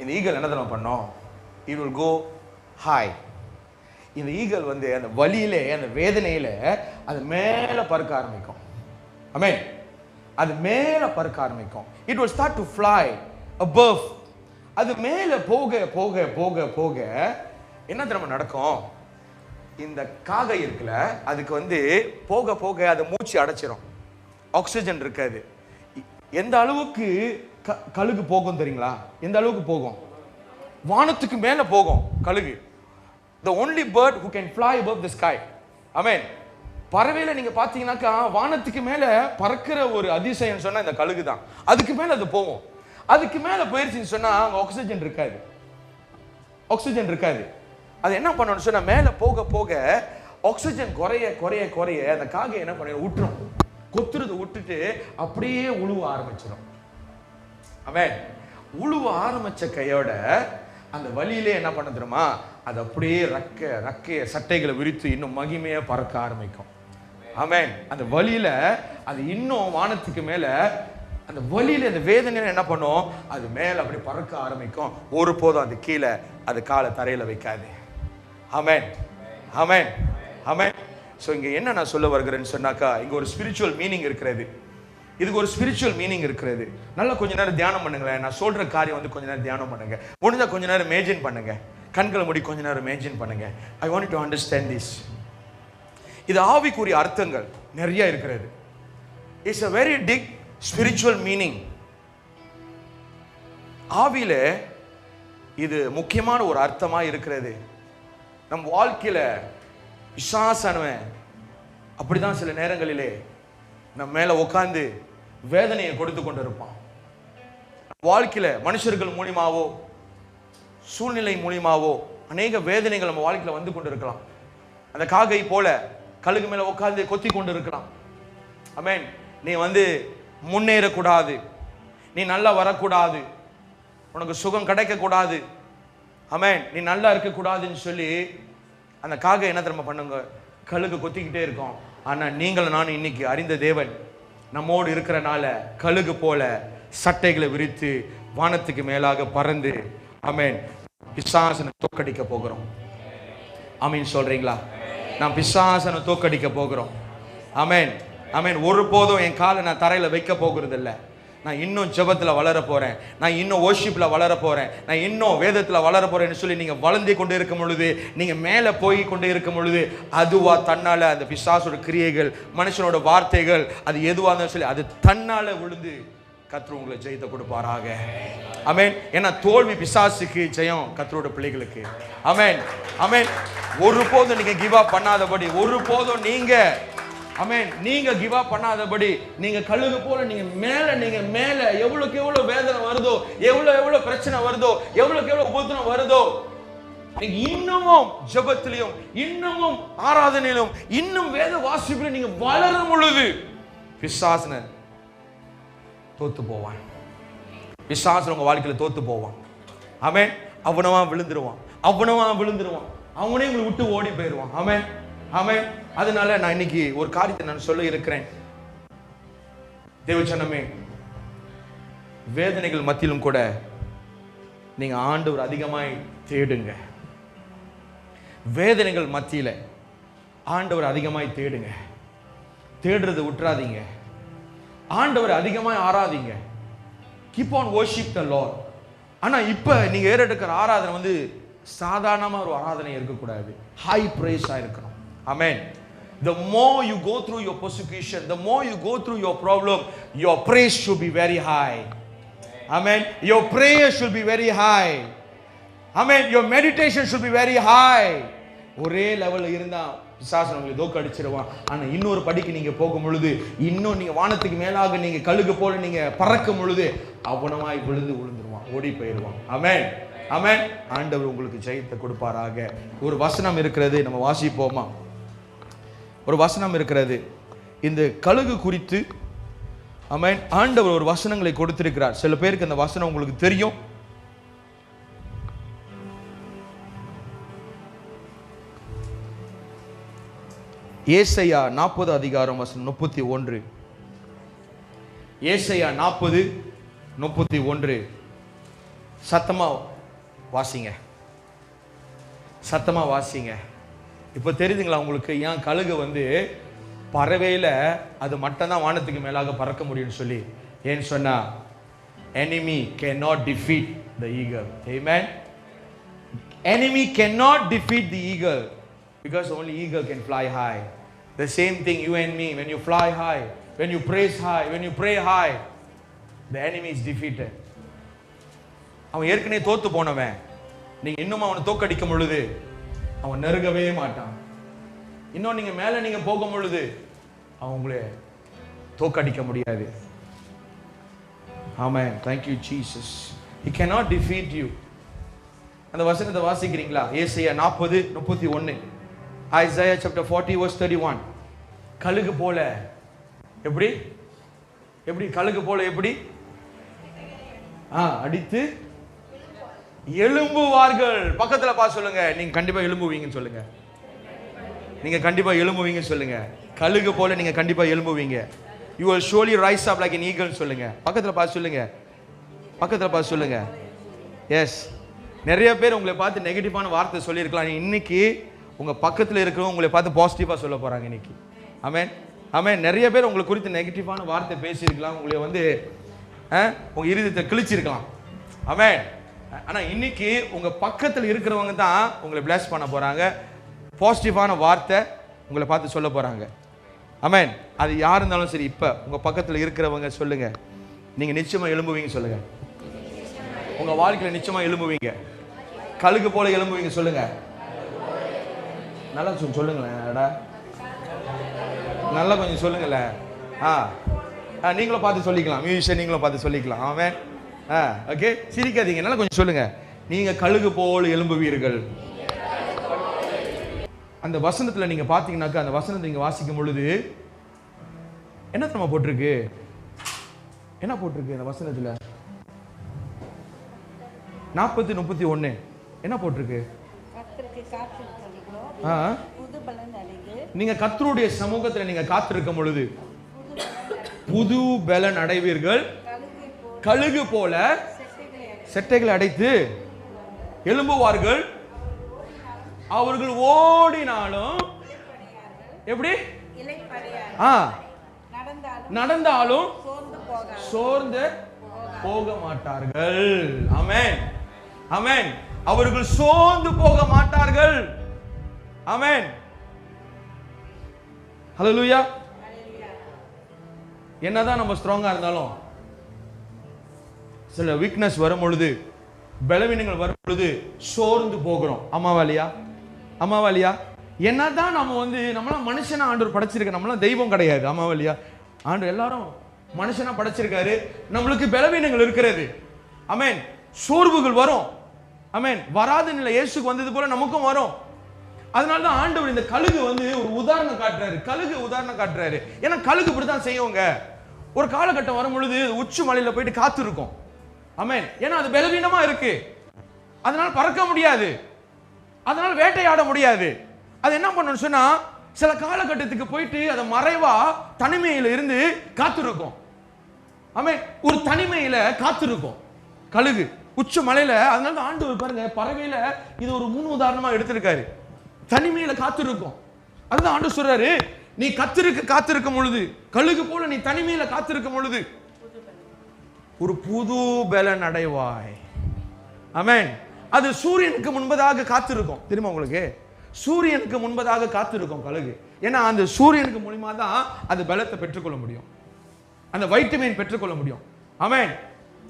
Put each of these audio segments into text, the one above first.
இந்த ஈகிள் என்ன தெரியுமா பண்ணோம்? It will go high. இந்த ஈகிள் வந்து அந்த வலியிலே, அந்த வேதனையில அது மேல பறக்க ஆரம்பிக்கும். ஆமென். அது மேல பறக்க ஆரம்பிக்கும். It will start to fly above. அது மேல போக போக போக போக என்ன தெரியுமா நடக்கும்? இந்த காகை இருக்குல்ல, அதுக்கு வந்து போக போக அது மூச்சு அடைச்சிரும், ஆக்சிஜன் இருக்காது. எந்த அளவுக்கு கழுகு போகும் தெரியுங்களா? எந்த அளவுக்கு போகும்? வானத்துக்கு மேல போகும் கழுகு. The only bird who can fly above the sky. ஆமென். பறவையில நீங்க பாத்தீங்கன்னாக்கா வானத்துக்கு மேல பறக்கிற ஒரு அதிசயம் சொன்னா இந்த கழுகு தான். அதுக்கு மேல அது போகும். அதுக்கு மேல போயிருச்சுன்னு சொன்னா அங்க ஆக்சிஜன் இருக்காது, ஆக்சிஜன் இருக்காது. அது என்ன பண்ணணும்னு சொன்னா மேல போக போக ஆக்சிஜன் குறைய குறைய குறைய அந்த காகை என்ன பண்ண விட்டுரும், கொத்துறது விட்டுட்டு அப்படியே உழுவ ஆரம்பிச்சிடும். ஆமென். உழுவ ஆரம்பிச்ச கையோட அந்த வழியிலே என்ன பண்ண தெரியுமா? அது அப்படியே ரக்கைய சட்டைகளை விரித்து இன்னும் மகிமையா பறக்க ஆரம்பிக்கும். ஆமென். அந்த வழியில அது இன்னும் வானத்துக்கு மேல, அந்த வழியில அந்த வேதனையில என்ன பண்ணும்? அது மேல அப்படி பறக்க ஆரம்பிக்கும். ஒருபோதும் அது கீழே அது காலை தரையில வைக்காது. ஆமென், ஆமென், ஆமென். ஸோ இங்க என்ன நான் சொல்ல வருகிறேன்னு சொன்னாக்கா, இங்க ஒரு ஸ்பிரிச்சுவல் மீனிங் இருக்கிறது. இதுக்கு ஒரு ஸ்பிரிச்சுவல் மீனிங் இருக்கிறது. நல்லா கொஞ்ச நேரம் தியானம் பண்ணுங்களேன். நான் சொல்ற காரியம் வந்து கொஞ்ச நேரம் தியானம் பண்ணுங்க. முடிஞ்சா கொஞ்ச நேரம் இமேஜின் பண்ணுங்க. கண்களை மூடி கொஞ்ச நேரம் இமேஜின் பண்ணுங்க. I want to understand this. இது ஆவிக்குரிய அர்த்தங்கள் நிறைய இருக்கிறது. It's a very deep spiritual meaning. ஆவியில இது முக்கியமான ஒரு அர்த்தமா இருக்கிறது. நம் வாழ்க்கையில பிசாசானவன் அப்படிதான் சில நேரங்களிலே நம்ம மேல உட்கார்ந்து வேதனையை கொடுத்து கொண்டு இருப்பான். வாழ்க்கையில மனுஷர்கள் மூலியமாவோ சூழ்நிலை மூலியமாவோ அநேக வேதனைகள் நம்ம வாழ்க்கையில வந்து கொண்டு இருக்கலாம். அந்த காகை போல கழுகு மேல உட்கார்ந்து கொத்தி கொண்டு இருக்கலாம். ஆமென். நீ வந்து முன்னேறக்கூடாது, நீ நல்லா வரக்கூடாது, உனக்கு சுகம் கிடைக்க கூடாது, ஆமென், நீ நல்லா இருக்க கூடாதுன்னு சொல்லி அந்த காகை என்ன தெரியுமா பண்ணுங்க? கழுகு கொத்திக்கிட்டே இருக்கும். ஆனா நீங்களும் நானும் இன்னைக்கு அறிந்த தேவன் நம்மோடு இருக்கிறனால கழுகு போல சட்டைகளை விரித்து வானத்துக்கு மேலாக பறந்து, ஆமென், பிசாசனை தோக்கடிக்க போகிறோம். ஆமீன் சொல்றீங்களா? நான் பிசாசனை தோக்கடிக்க போகிறோம். ஆமென், ஆமென். ஒருபோதும் என் காலை நான் தரையில வைக்க போகிறது இல்லை. நான் இன்னும் ஜெபத்துல வளர போறேன், நான் இன்னும் வொர்ஷிப்ல வளர போறேன், நான் இன்னும் வேதத்துல வளர போறேன்னு சொல்லி நீங்க வளர்ந்து கொண்டு இருக்கும் பொழுது, நீங்க மேல போய் கொண்டு இருக்கும் பொழுது, அதுவா தன்னால அந்த பிசாசோட கிரியைகள், மனுஷனோட வார்த்தைகள், அது எதுவா இருந்தாலும் சொல்லி அது தன்னால விழுந்து கர்த்தர் உங்களை ஜெயத்தை கொடுப்பாராக. ஆமென். ஏன்னா தோல்வி பிசாசுக்கு, ஜெயம் கர்த்தரோட பிள்ளைகளுக்கு. ஆமென், ஆமென். ஒருபோதும் நீங்க கிவ் அப் பண்ணாதபடி, ஒருபோதும் நீங்க, ஆமென், நீங்க கிவ் அப் பண்ணாதபடி, நீங்க கழுகு போல நீங்க மேல எவ்வளவுக்கு எவ்வளவு வேதனை வருதோ, எவ்வளவு பிரச்சனை வருதோ, எவ்வளவுக்கு எவ்வளவு உபத்திரம் வருதோ, நீங்க இன்னமும் ஜெபத்திலும், இன்னமும் ஆராதனையிலும், இன்னும் வேத வாசிப்பிலும் நீங்க வளரும் பொழுது பிசாசன தோத்து போவான். பிசாசு உங்க வாழ்க்கையில தோத்து போவான். ஆமென். அவனவா விழுந்துருவான், அவனே உங்களை விட்டு ஓடி போயிடுவான். ஆமென், ஆமென். அதனால நான் இன்னைக்கு ஒரு காரியத்தை நான் சொல்ல இருக்கிறேன். தேவச்சனமே, வேதனைகள் மத்தியிலும் கூட நீங்க ஆண்டவர் அதிகமாய் தேடுங்க. வேதனைகள் மத்தியில ஆண்டவர் அதிகமாய் தேடுங்க. தேடுறது விட்டுறாதீங்க. ஆண்டவர் அதிகமாய் ஆராதிங்க. Keep on worship the lord. ஆனா இப்ப நீங்க ஏறெடுக்கிற ஆராதனை வந்து சாதாரணமா ஒரு ஆராதனை இருக்கக்கூடாது, ஹை பிரேஸா இருக்கணும். Amen. The more you go through your persecution, the more you go through your problem, your praise should be very high. Amen. Your prayer should be very high. Amen. Your meditation should be very high. ஒரே லெவல்ல இருந்தா பிசாசு உங்களை தோக்கடிச்சிடுவான். ஆனா இன்னொரு படிக்கு நீங்க போகும் பொழுது, இன்னும் நீங்க வானத்துக்கு மேலாக நீங்க கழுகு போல நீங்க பறக்கும் பொழுது அவனமாய் விழுந்துருவான், ஓடி போயிடுவான். ஆமென், ஆமென். ஆண்டவர் உங்களுக்கு ஜெயத்தை கொடுப்பாராக. ஒரு வசனம் இருக்கிறது, நம்ம வாசிப்போமா? ஒரு வசனம் இருக்கிறது இந்த கழுகு குறித்து. ஆமென். ஆண்டவர் ஒரு வசனங்களை கொடுத்திருக்கிறார். சில பேருக்கு அந்த வசனம் உங்களுக்கு தெரியும். ஏசாயா 40 அதிகாரம் வசனம் 31. ஏசாயா 40:31. சத்தமா வாசிங்க, சத்தமா வாசிங்க. இப்போ தெரியுதுங்களா உங்களுக்கு ஏன் கழுகு வந்து பறவையில் அது மட்டும் தான் வானத்துக்கு மேலாக பறக்க முடியும்னு சொல்லி? ஏன்னு சொன்னா enemy cannot defeat the eagle. Amen. Enemy cannot defeat the eagle because only eagle can fly high. The same thing you and me, when you fly high, when you praise high, when you pray high, the enemy is defeated. அவன் ஏற்கனவே தோத்து போனவன், நீங்க இன்னும் அவனை தோக்கடிக்கும் பொழுது அவன் நெருங்கவே மாட்டான். இன்னும் நீங்க மேல நீங்க போகும் பொழுது அவன் உங்களை தோக்கடிக்க முடியாது. Amen. Thank you Jesus. He cannot defeat you. அந்த வசனத்தை வாசிக்கிறீங்களா? ஏசாயா 40:31. Isaiah chapter 40 verse 31. கழுகு போல எப்படி எப்படி கழுகு போல எப்படி அடித்து எழும்புவார்கள். பக்கத்துல பார்த்து சொல்லுங்க, நீங்க கண்டிப்பா எழும்புவீங்கன்னு சொல்லுங்க. நீங்க கண்டிப்பா எழும்புவீங்கன்னு சொல்லுங்க. கழுகு போல நீங்க கண்டிப்பா எழும்புவீங்க. You will surely rise up like an eagle சொல்லுங்க. பக்கத்துல பார்த்து சொல்லுங்க, பக்கத்துல பார்த்து சொல்லுங்க. எஸ், நிறைய பேர் உங்களை பார்த்து நெகட்டிவான வார்த்தை சொல்லியிருக்கலாம். இன்னைக்கு உங்க பக்கத்துல இருக்கிறவங்க உங்களை பார்த்து பாசிட்டிவா சொல்ல போறாங்க இன்னைக்கு. ஆமென், ஆமென். நிறைய பேர் உங்களை குறித்து நெகட்டிவான வார்த்தை பேசியிருக்கலாம், உங்களை வந்து உங்க இருதயத்தை கிழிச்சிருக்கலாம். ஆமென். ஆனா இன்னைக்கு உங்க பக்கத்துல இருக்கிறவங்க தான் உங்களை பிளஸ் பண்ண போறாங்க, பாசிட்டிவான வார்த்தை உங்களை பார்த்து சொல்ல போறாங்க. ஆமென். அது யார் இருந்தாலும் சரி, இப்ப உங்க பக்கத்துல இருக்கிறவங்க சொல்லுங்க, நீங்க நிச்சயமா எழும்புவீங்க சொல்லுங்க. உங்க வாழ்க்கையில நிச்சயமா எழும்புவீங்க, கழுகு போல எழும்புவீங்க சொல்லுங்க. நல்லா சொல்லுங்களேன், நல்லா கொஞ்சம் சொல்லுங்களேன். நீங்களும் பார்த்து சொல்லிக்கலாம், மியூசிஷியன் நீங்களும் பார்த்து சொல்லிக்கலாம். ஆமென். ஓகே, சிரிக்காதீங்க, நல்லா கொஞ்சம் சொல்லுங்க. நீங்க கழுகு போல எழும்புவீர்கள். அந்த வசனத்துல நீங்க பாத்தீங்கன்னாக்கா, அந்த வசனத்தை நீங்க வாசிக்கும் பொழுது என்ன நம்ம போட்டிருக்கு? என்ன போட்டிருக்கு அந்த வசனத்துல? 40:31 என்ன போட்டிருக்கு? நீங்க கர்த்தருடைய சமூகத்துல நீங்க காத்திருக்கும் பொழுது புது பலன் அடைவீர்கள். கழுகு போல செட்டைகளை அடைத்து எழும்புவார்கள். அவர்கள் ஓடினாலும் எப்படி? நடந்தாலும் சோர்ந்து போக மாட்டார்கள். ஆமென், ஆமென். அவர்கள் சோர்ந்து போக மாட்டார்கள். ஆமென், ஹல்லேலூயா. என்னதான் நம்ம ஸ்ட்ராங்கா இருந்தாலும் சில வீக்னஸ் வரும் பொழுது, பலவீனங்கள் வரும் பொழுது சோர்ந்து போகிறோம். அம்மாவாலியா, அம்மாவாலியா. என்னதான் நம்ம வந்து நம்மளாம் மனுஷனா ஆண்டவர் படைச்சிருக்க, நம்மளாம் தெய்வம் கிடையாது. அம்மாவாலியா, ஆண்டவர் எல்லாரும் மனுஷனா படைச்சிருக்காரு. நம்மளுக்கு பலவீனங்கள் இருக்கிறது. ஆமென். சோர்வுகள் வரும். ஆமென். வராத நிலை இயேசுக்கு வந்தது போல நமக்கும் வரும். அதனாலதான் ஆண்டவர் இந்த கழுகு வந்து ஒரு உதாரணம் காட்டுறாரு. கழுகு உதாரணம் காட்டுறாரு. ஏன்னா கழுகு இப்படிதான் செய்யுங்க. ஒரு காலகட்டம் வரும் பொழுது உச்சி மலையில போயிட்டு காத்து இருக்கும். ஆமென். ஏன்னா அது பலவீனமா இருக்கு, அதனால பறக்க முடியாது, அதனால வேட்டையாட முடியாது. அது என்ன பண்ணணும்னு சொன்னா, சில காலகட்டத்துக்கு போயிட்டு அதை மறைவா தனிமையில இருந்து காத்திருக்கும். ஆமென். ஒரு தனிமையில காத்திருக்கும் கழுகு உச்ச மலையில. அதனால ஆண்டவர் பாருங்க பறவையில இது ஒரு முன் உதாரணமா எடுத்திருக்காரு. தனிமையில காத்திருக்கும். அதுதான் ஆண்டவர் சொல்றாரு, நீ காத்திருக்கும் பொழுது, கழுகு போல நீ தனிமையில காத்திருக்கும் பொழுது ஒரு புது பலன் அடைவாய். ஆமென். அது சூரியனுக்கு முன்பதாக காத்திருக்கும். தெரியுமா உங்களுக்கு? சூரியனுக்கு முன்பதாக காத்திருக்கும் கழுகு. ஏன்னா அந்த சூரியனுக்கு மூலமா தான் அது பலத்தை பெற்றுக்கொள்ள முடியும், அந்த வைட்டமின் பெற்றுக்கொள்ள முடியும். ஆமென்,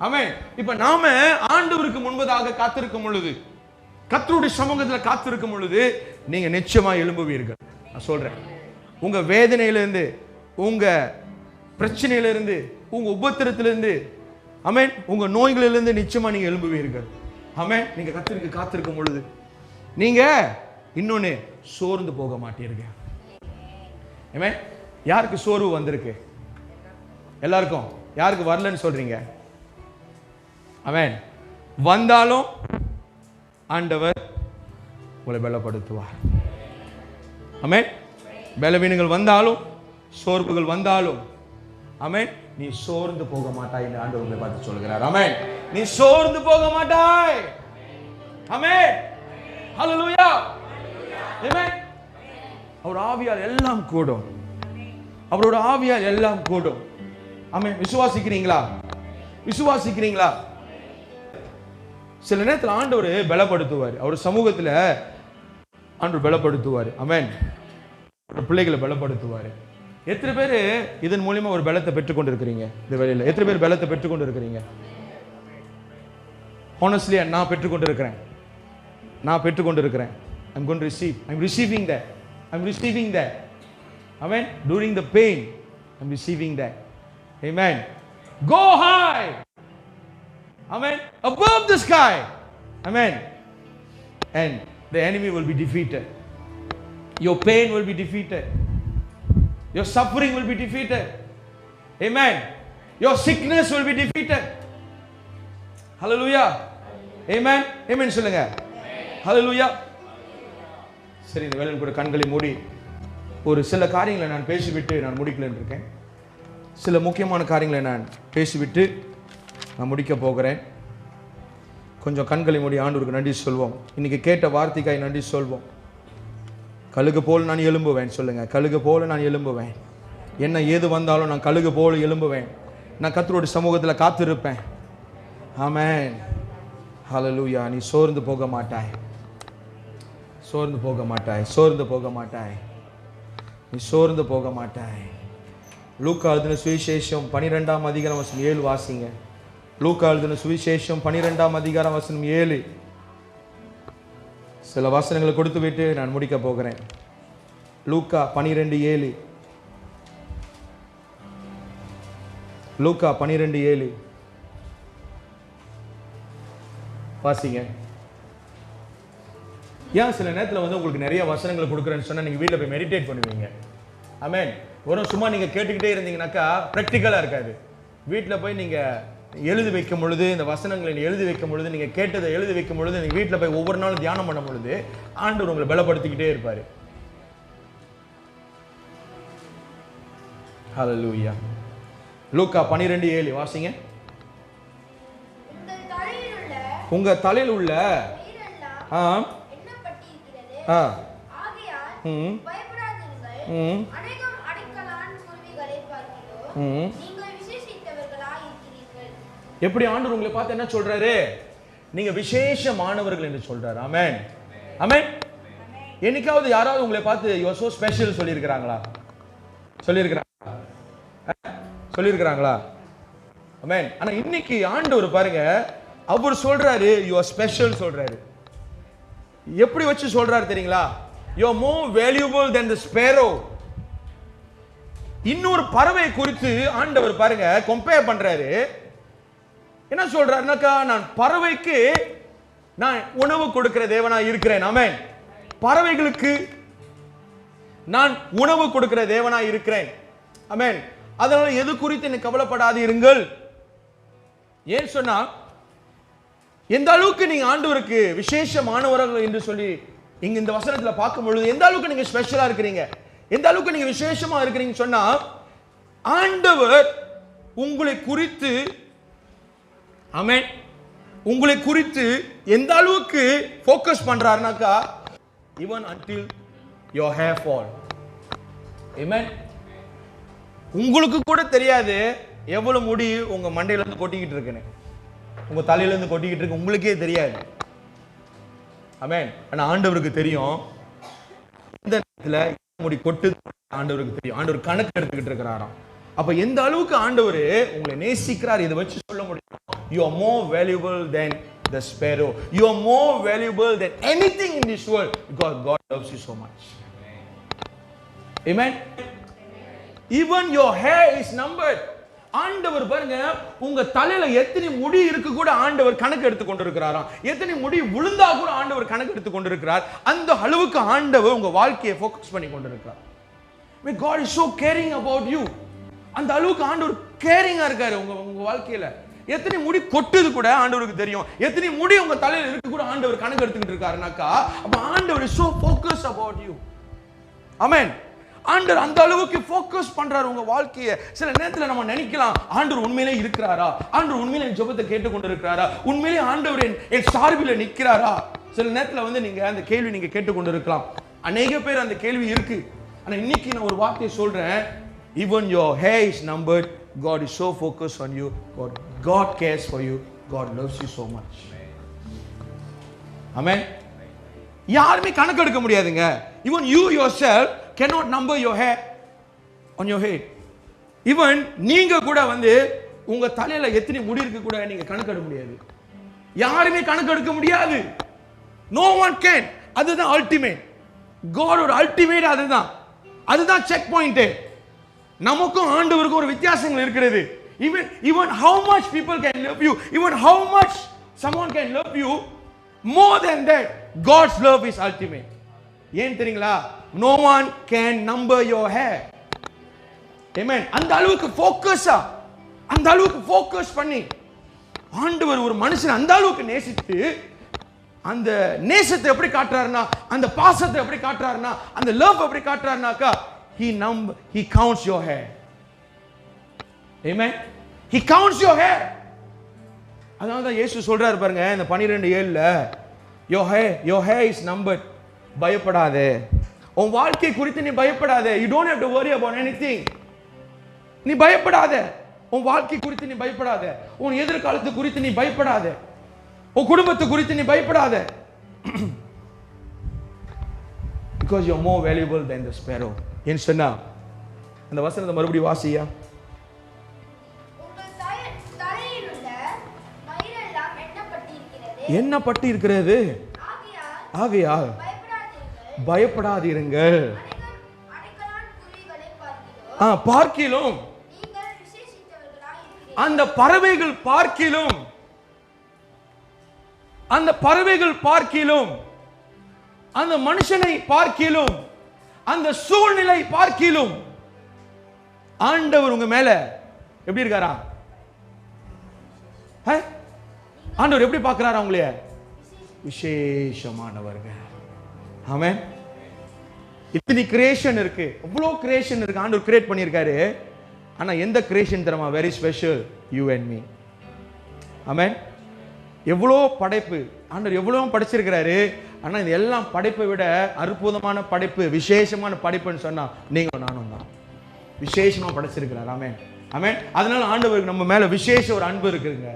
ஆமென். இப்ப நாம ஆண்டவருக்கு முன்பதாக காத்திருக்கும் பொழுது, கர்த்தருடைய சமூகத்தில் காத்திருக்கும் பொழுது நீங்க நிச்சயமா எழும்புவீர்கள். நான் சொல்றேன், உங்க வேதனையிலிருந்து, உங்க பிரச்சனையிலிருந்து, உங்க உபத்திரத்திலிருந்து, ஆமென், உங்க நோய்களிலிருந்து நிச்சயமா நீங்க எழும்புவீர்கள். ஆமென். நீங்க கர்த்தருக்கு காத்திருக்கும் பொழுது நீங்க இன்னொன்னு சோர்ந்து போக மாட்டீர்கள். ஆமென். யாருக்கு சோர்வு வந்திருக்கு? எல்லாருக்கும். யாருக்கு வரலன்னு சொல்றீங்க? ஆமென். வந்தாலும் ஆண்டவர் உங்களை பலப்படுத்துவார். ஆமென். பலவீனங்கள் வந்தாலும், சோர்வுகள் வந்தாலும் ஆமென். நீ சோர்ந்து போக மாட்டாய் என்று ஆண்டவர் உங்களை பார்த்து சொல்கிறார். ஆமென். நீ சோர்ந்து போக மாட்டாய். ஆமென். ஹல்லேலூயா. ஆமென். அவர் ஆவியால் எல்லாம் கூடும். அவரோட ஆவியால் எல்லாம் கூடும். ஆமென். விசுவாசிக்கிறீங்களா? விசுவாசிக்கிறீங்களா? சில நேரத்தில் ஆண்டவர் பலப்படுத்துவார். அவர் சமூகத்தில் ஆண்டவர் பலப்படுத்துவார். ஆமென். பிள்ளைகளை பலப்படுத்துவார். எத்தனை பேர் இதன் மூலமா ஒரு பலத்தை பெற்றுக்கொண்டு இருக்கிறீங்க? இந்த வேளையில எத்தனை பேர் பலத்தை பெற்றுக்கொண்டு இருக்கிறீங்க? honestly நான் பெற்றுக்கொண்டு இருக்கிறேன். நான் பெற்றுக்கொண்டு இருக்கிறேன். I'm going to receive. I'm receiving that. I'm receiving that. Amen. During the pain, I'm receiving that. Amen. Go high. Amen. Above the sky. Amen. And the enemy will be defeated. Your pain will be defeated. Your suffering will be defeated. Amen. Your sickness will be defeated. Hallelujah. Amen. Amen சொல்லுங்க. Hallelujah. சரி, இந்த வேளையில் கூட கண்களை மூடி ஒரு சில காரியங்களை நான் பேசிவிட்டு நான் முடிக்கலன்னு இருக்கேன். சில முக்கியமான காரியங்களை நான் பேசிவிட்டு நான் முடிக்க போகிறேன். கொஞ்சம் கண்களை மூடி ஆண்டவருக்கு நன்றி சொல்வோம். இன்னைக்கு கேட்ட வார்த்தைக்காய் நன்றி சொல்வோம். கழுகு போல் நான் எழும்புவேன். சொல்லுங்க, கழுகு போல நான் எழும்புவேன். என்ன ஏது வந்தாலும் நான் கழுகு போல எழும்புவேன். நான் கர்த்தருடைய சமூகத்தில் காத்திருப்பேன். ஆமென். ஹல்லேலூயா. நீ சோர்ந்து போக மாட்டாய். சோர்ந்து போக மாட்டாய். சோர்ந்து போக மாட்டாய். நீ சோர்ந்து போக மாட்டாய். லூக்கா எழுதின சுவிசேஷம் 12ஆம் அதிகாரம் வசனம் 7 வாசிங்க. லூக்கா எழுதின சுவிசேஷம் 12ஆம் அதிகாரம் வசனம் 7. சில வசனங்களை கொடுத்து விட்டு நான் முடிக்க போகிறேன். லூக்கா 12:7. லூக்கா 12:7 வாசிங்க. ஏன் சில நேரத்தில் உங்களுக்கு நிறைய வசனங்களை கொடுக்குறேன்னு சொன்னால் நீங்கள் வீட்டில் போய் மெடிடேட் பண்ணுவீங்க. ஆமென். வெறும் சும்மா நீங்கள் கேட்டுக்கிட்டே இருந்தீங்கன்னாக்கா ப்ராக்டிக்கலாக இருக்காது. வீட்டில் போய் நீங்கள் எழுதி வைக்கும் பொழுது, இந்த வசனங்களை எழுதி வைக்கும் பொழுது, நீங்கள் கேட்டதை எழுதி வைக்கும் பொழுது, நீங்கள் வீட்டில் போய் ஒவ்வொரு நாளும் தியானம் பண்ணும் பொழுது ஆண்டவர் உங்களை பலப்படுத்திக்கிட்டே இருப்பார். ஹல்லேலூயா. லூக்கா 12:7 வாசிங்க. உங்க தலையில் உள்ள எப்படி ஆண்டவர் உங்களை பார்த்து என்ன சொல்றாரு? நீங்க விசேஷமானவர்கள் என்று சொல்றாரு. ஆமென். ஆமென். என்னைக்காவது யாராவது உங்களை பார்த்து you are so special சொல்லியிருக்கிறாங்களா? சொல்லியிருக்கிறாங்களா? ஆமென். ஆனா இன்னைக்கு ஆண்டவர் பாருங்க, அவர் சொல்றாரு you are special சொல்றாரு. எப்படி வச்சு சொல்றாரு தெரியுங்களா? you are more valuable than the sparrow. இன்னொரு பறவை குறித்து ஆண்டவர் பாருங்க கம்பேர் பண்றாரு. என்ன சொல்றாருனாக்கா, நான் பறவைக்கு நான் உணவு கொடுக்கிற தேவனா இருக்கிறேன். ஆமென். பறவைகளுக்கு நான் உணவு கொடுக்கிற தேவனா இருக்கிறேன். ஆமென். அதனால எது குறித்து எனக்கு கவலைப்படாதீர்கள். ஏன் சொன்னா, எந்த அளவுக்கு நீங்க ஆண்டவருக்கு விசேஷமானவர்கள் என்று சொல்லி இங்க இந்த வசனத்துல பார்க்கும் பொழுது எந்த அளவுக்கு நீங்க ஸ்பெஷலா இருக்கிறீங்க, எந்த அளவுக்கு நீங்க விசேஷமா இருக்கிறீங்க சொன்னா, ஆண்டவர் உங்களை குறித்து, ஆமென், உங்களை குறித்து எந்த அளவுக்கு focus பண்றாருனாக்கா, even until your hair fall. Amen. உங்களுக்கு கூட தெரியாது எவ்வளவு முடி உங்க மண்டையில இருந்து கொட்டிக்கிட்டு இருக்குன்னு, உங்க தலையில இருந்து கொட்டிக்கிட்டு இருக்கு, உங்களுக்கே தெரியாது. ஆமென். ஆனா ஆண்டவருக்கு தெரியும். இந்த நேரத்துல முடி கொட்டு ஆண்டவருக்கு தெரியும். ஆண்டவர் கணக்கு எடுத்துக்கிட்டு இருக்கிறாராம். அப்ப எந்த அளவுக்கு ஆண்டவர் உங்களை நேசிக்கிறார் இதை வச்சு சொல்ல முடியும். You are more valuable than the sparrow. You are more valuable than anything in this world because God loves you so much. Amen. Even your hair is numbered. ஆண்டவர் பாருங்க, உங்க தலையில எத்தனை முடி இருக்கு கூட ஆண்டவர் கணக்கு எடுத்து கொண்டிருக்கிறாராம். எத்தனை முடி விழுந்தா கூட ஆண்டவர் கணக்கு எடுத்து கொண்டிருக்கிறார். அந்த அளவுக்கு ஆண்டவர் உங்க வாழ்க்கையை ஃபோக்கஸ் பண்ணி கொண்டிருக்கிறார். God is so caring about you. அந்த அளவுக்கு ஆண்டவர் கேரிங்கா இருக்காரு உங்க வாழ்க்கையில. எத்தனை முடி கொட்டுது கூட ஆண்டவருக்கு தெரியும். எத்தனை முடி உங்க தலையில இருக்கு கூட ஆண்டவர் கணக்கு எடுத்துக்கிட்டு இருக்காருனாக்கா, அப்ப ஆண்டவர் is so focused about you. Amen. ஆண்டவர் அந்த அளவுக்கு ஃபோக்கஸ் பண்றாரு உங்க வாழ்க்கையை. சில நேரத்துல நம்ம நினைக்கலாம், ஆண்டவர் உண்மையிலே இருக்கிறாரா, ஆண்டவர் உண்மையிலே என் ஜெபத்தை கேட்டுக்கொண்டு இருக்கிறாரா, உண்மையிலே ஆண்டவர் என் சார்பில் நிற்கிறாரா. சில நேரத்துல வந்து நீங்க அந்த கேள்வி நீங்க கேட்டுக்கொண்டு இருக்கலாம். அநேக பேர் அந்த கேள்வி இருக்கு. ஆனா இன்னைக்கு நான் ஒரு வார்த்தையை சொல்றேன், even your hair is numbered, God is so focused on you, God cares for you, God loves you so much. Amen. யாருமே கணக்கு எடுக்க முடியாதுங்க. even you yourself cannot number your hair on your head. even நீங்க கூட வந்து உங்க தலையில எத்தனை முடி இருக்கு கூட நீங்க கணக்கு எடுக்க முடியாது. யாருமே கணக்கு எடுக்க முடியாது. no one can. அதுதான் அல்டிமேட். God ஒரு அல்டிமேட். அதுதான் செக் பாயிண்ட். நமக்கும் ஆண்டவருக்கும் ஒரு வித்தியாசங்கள் இருக்கிறது. even how much people can love you, even how much someone can love you, more than that God's love is ultimate. ஏன் தெரியுங்களா? no one can number your hair. amen. அந்த அளவுக்கு ஃபோக்கஸா, அந்த அளவுக்கு ஃபோக்கஸ் பண்ணி ஆண்டவர் ஒரு மனுஷன் அந்த அளவுக்கு நேசித்து, அந்த நேசத்தை எப்படி காட்டுறாருன்னா, அந்த பாசத்தை எப்படி காட்டுறாருன்னா, அந்த லவ் எப்படி காட்டுறாருனாக்கா, he counts your hair. amen. he counts your hair. அதனால தான் இயேசு சொல்றாரு பாருங்க இந்த 12:7ல, your hair is numbered. பயப்படாதே, உன் வாழ்க்கை குறித்து நீ பயப்படாதே. you don't have to worry about anything. நீ பயப்படாதே, உன் வாழ்க்கை குறித்து நீ பயப்படாதே, உன் எதிர்காலத்து குறித்து நீ பயப்படாதே, உன் குடும்பத்தை குறித்து நீ பயப்படாதே. because you are more valuable than the sparrow. ஏன் சொன்னா அந்த வசனத்தை மறுபடியும் வாசியா. எண்ணப்பட்டு இருக்கிறது, ஆகையால் பயப்படாதீர்கள். பார்க்கிலும் அந்த பறவைகள் பார்க்கிலும், அந்த பறவைகள் பார்க்கிலும், அந்த மனுஷனை பார்க்கிலும், அந்த சூழ்நிலை பார்க்கிலும் ஆண்டவர் உங்க மேல எப்படி இருக்காரா? ஆண்டவர் எப்படி பார்க்கிறாரா உங்களைய? விசேஷமானவர்கள். ஆமென். இத்தனை கிரியேஷன் இருக்கு, அவ்வளோ கிரியேஷன் இருக்கு, ஆண்டவர் கிரியேட் பண்ணியிருக்காரு. ஆனா எந்த கிரியேஷன் தெரியுமா? Very special, you and me. ஆமென். எவ்வளோ படைப்பு ஆண்டவர் எவ்வளோ படைச்சிருக்கிறாரு. ஆனா இது எல்லாம் படைப்பை விட அற்புதமான படைப்பு, விசேஷமான படைப்புன்னு சொன்னா நீங்களும் நானும் தான். விசேஷமா படைச்சிருக்கிறார். ஆமென். ஆமென். அதனால ஆண்டவருக்கு நம்ம மேல விசேஷ ஒரு அன்பு இருக்குங்க,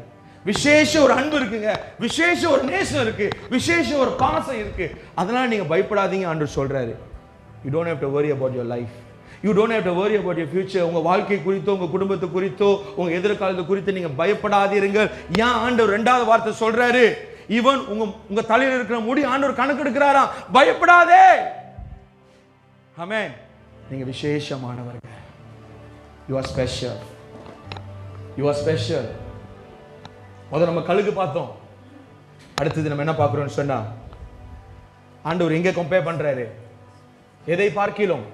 விசேஷ ஒரு அன்பு இருக்குங்க, விசேஷ ஒரு நேசம் இருக்கு, விசேஷ ஒரு பாசம் இருக்கு. அதனால நீங்க பயப்படாதீங்க ஆண்டவர் சொல்றாரு. you don't have to worry about your life, you don't have to worry about your future. உங்க வாழ்க்கை குறித்தோ, உங்க குடும்பத்தை குறித்தோ, உங்க எதிர்காலத்தை குறித்து நீங்க பயப்படாதீர்கள். ஏன் ஆண்டவர் இரண்டாவது வார்த்தை சொல்றாரு? ஈவன் உங்க தலையில இருக்கிற முடி ஆண்டவர் கணக்கு எடுக்கிறாரா. பயப்படாதே. ஆமென். நீங்க விசேஷமானவர்கள். you are special, you are special. முதல்ல நம்ம கழுகு பார்த்தோம். அடுத்தது நம்ம என்ன பார்க்கிறோம்னு சொன்னா, ஆண்டவர் எங்க கம்பேர் பண்றாரு? எதை பார்க்கிலும்,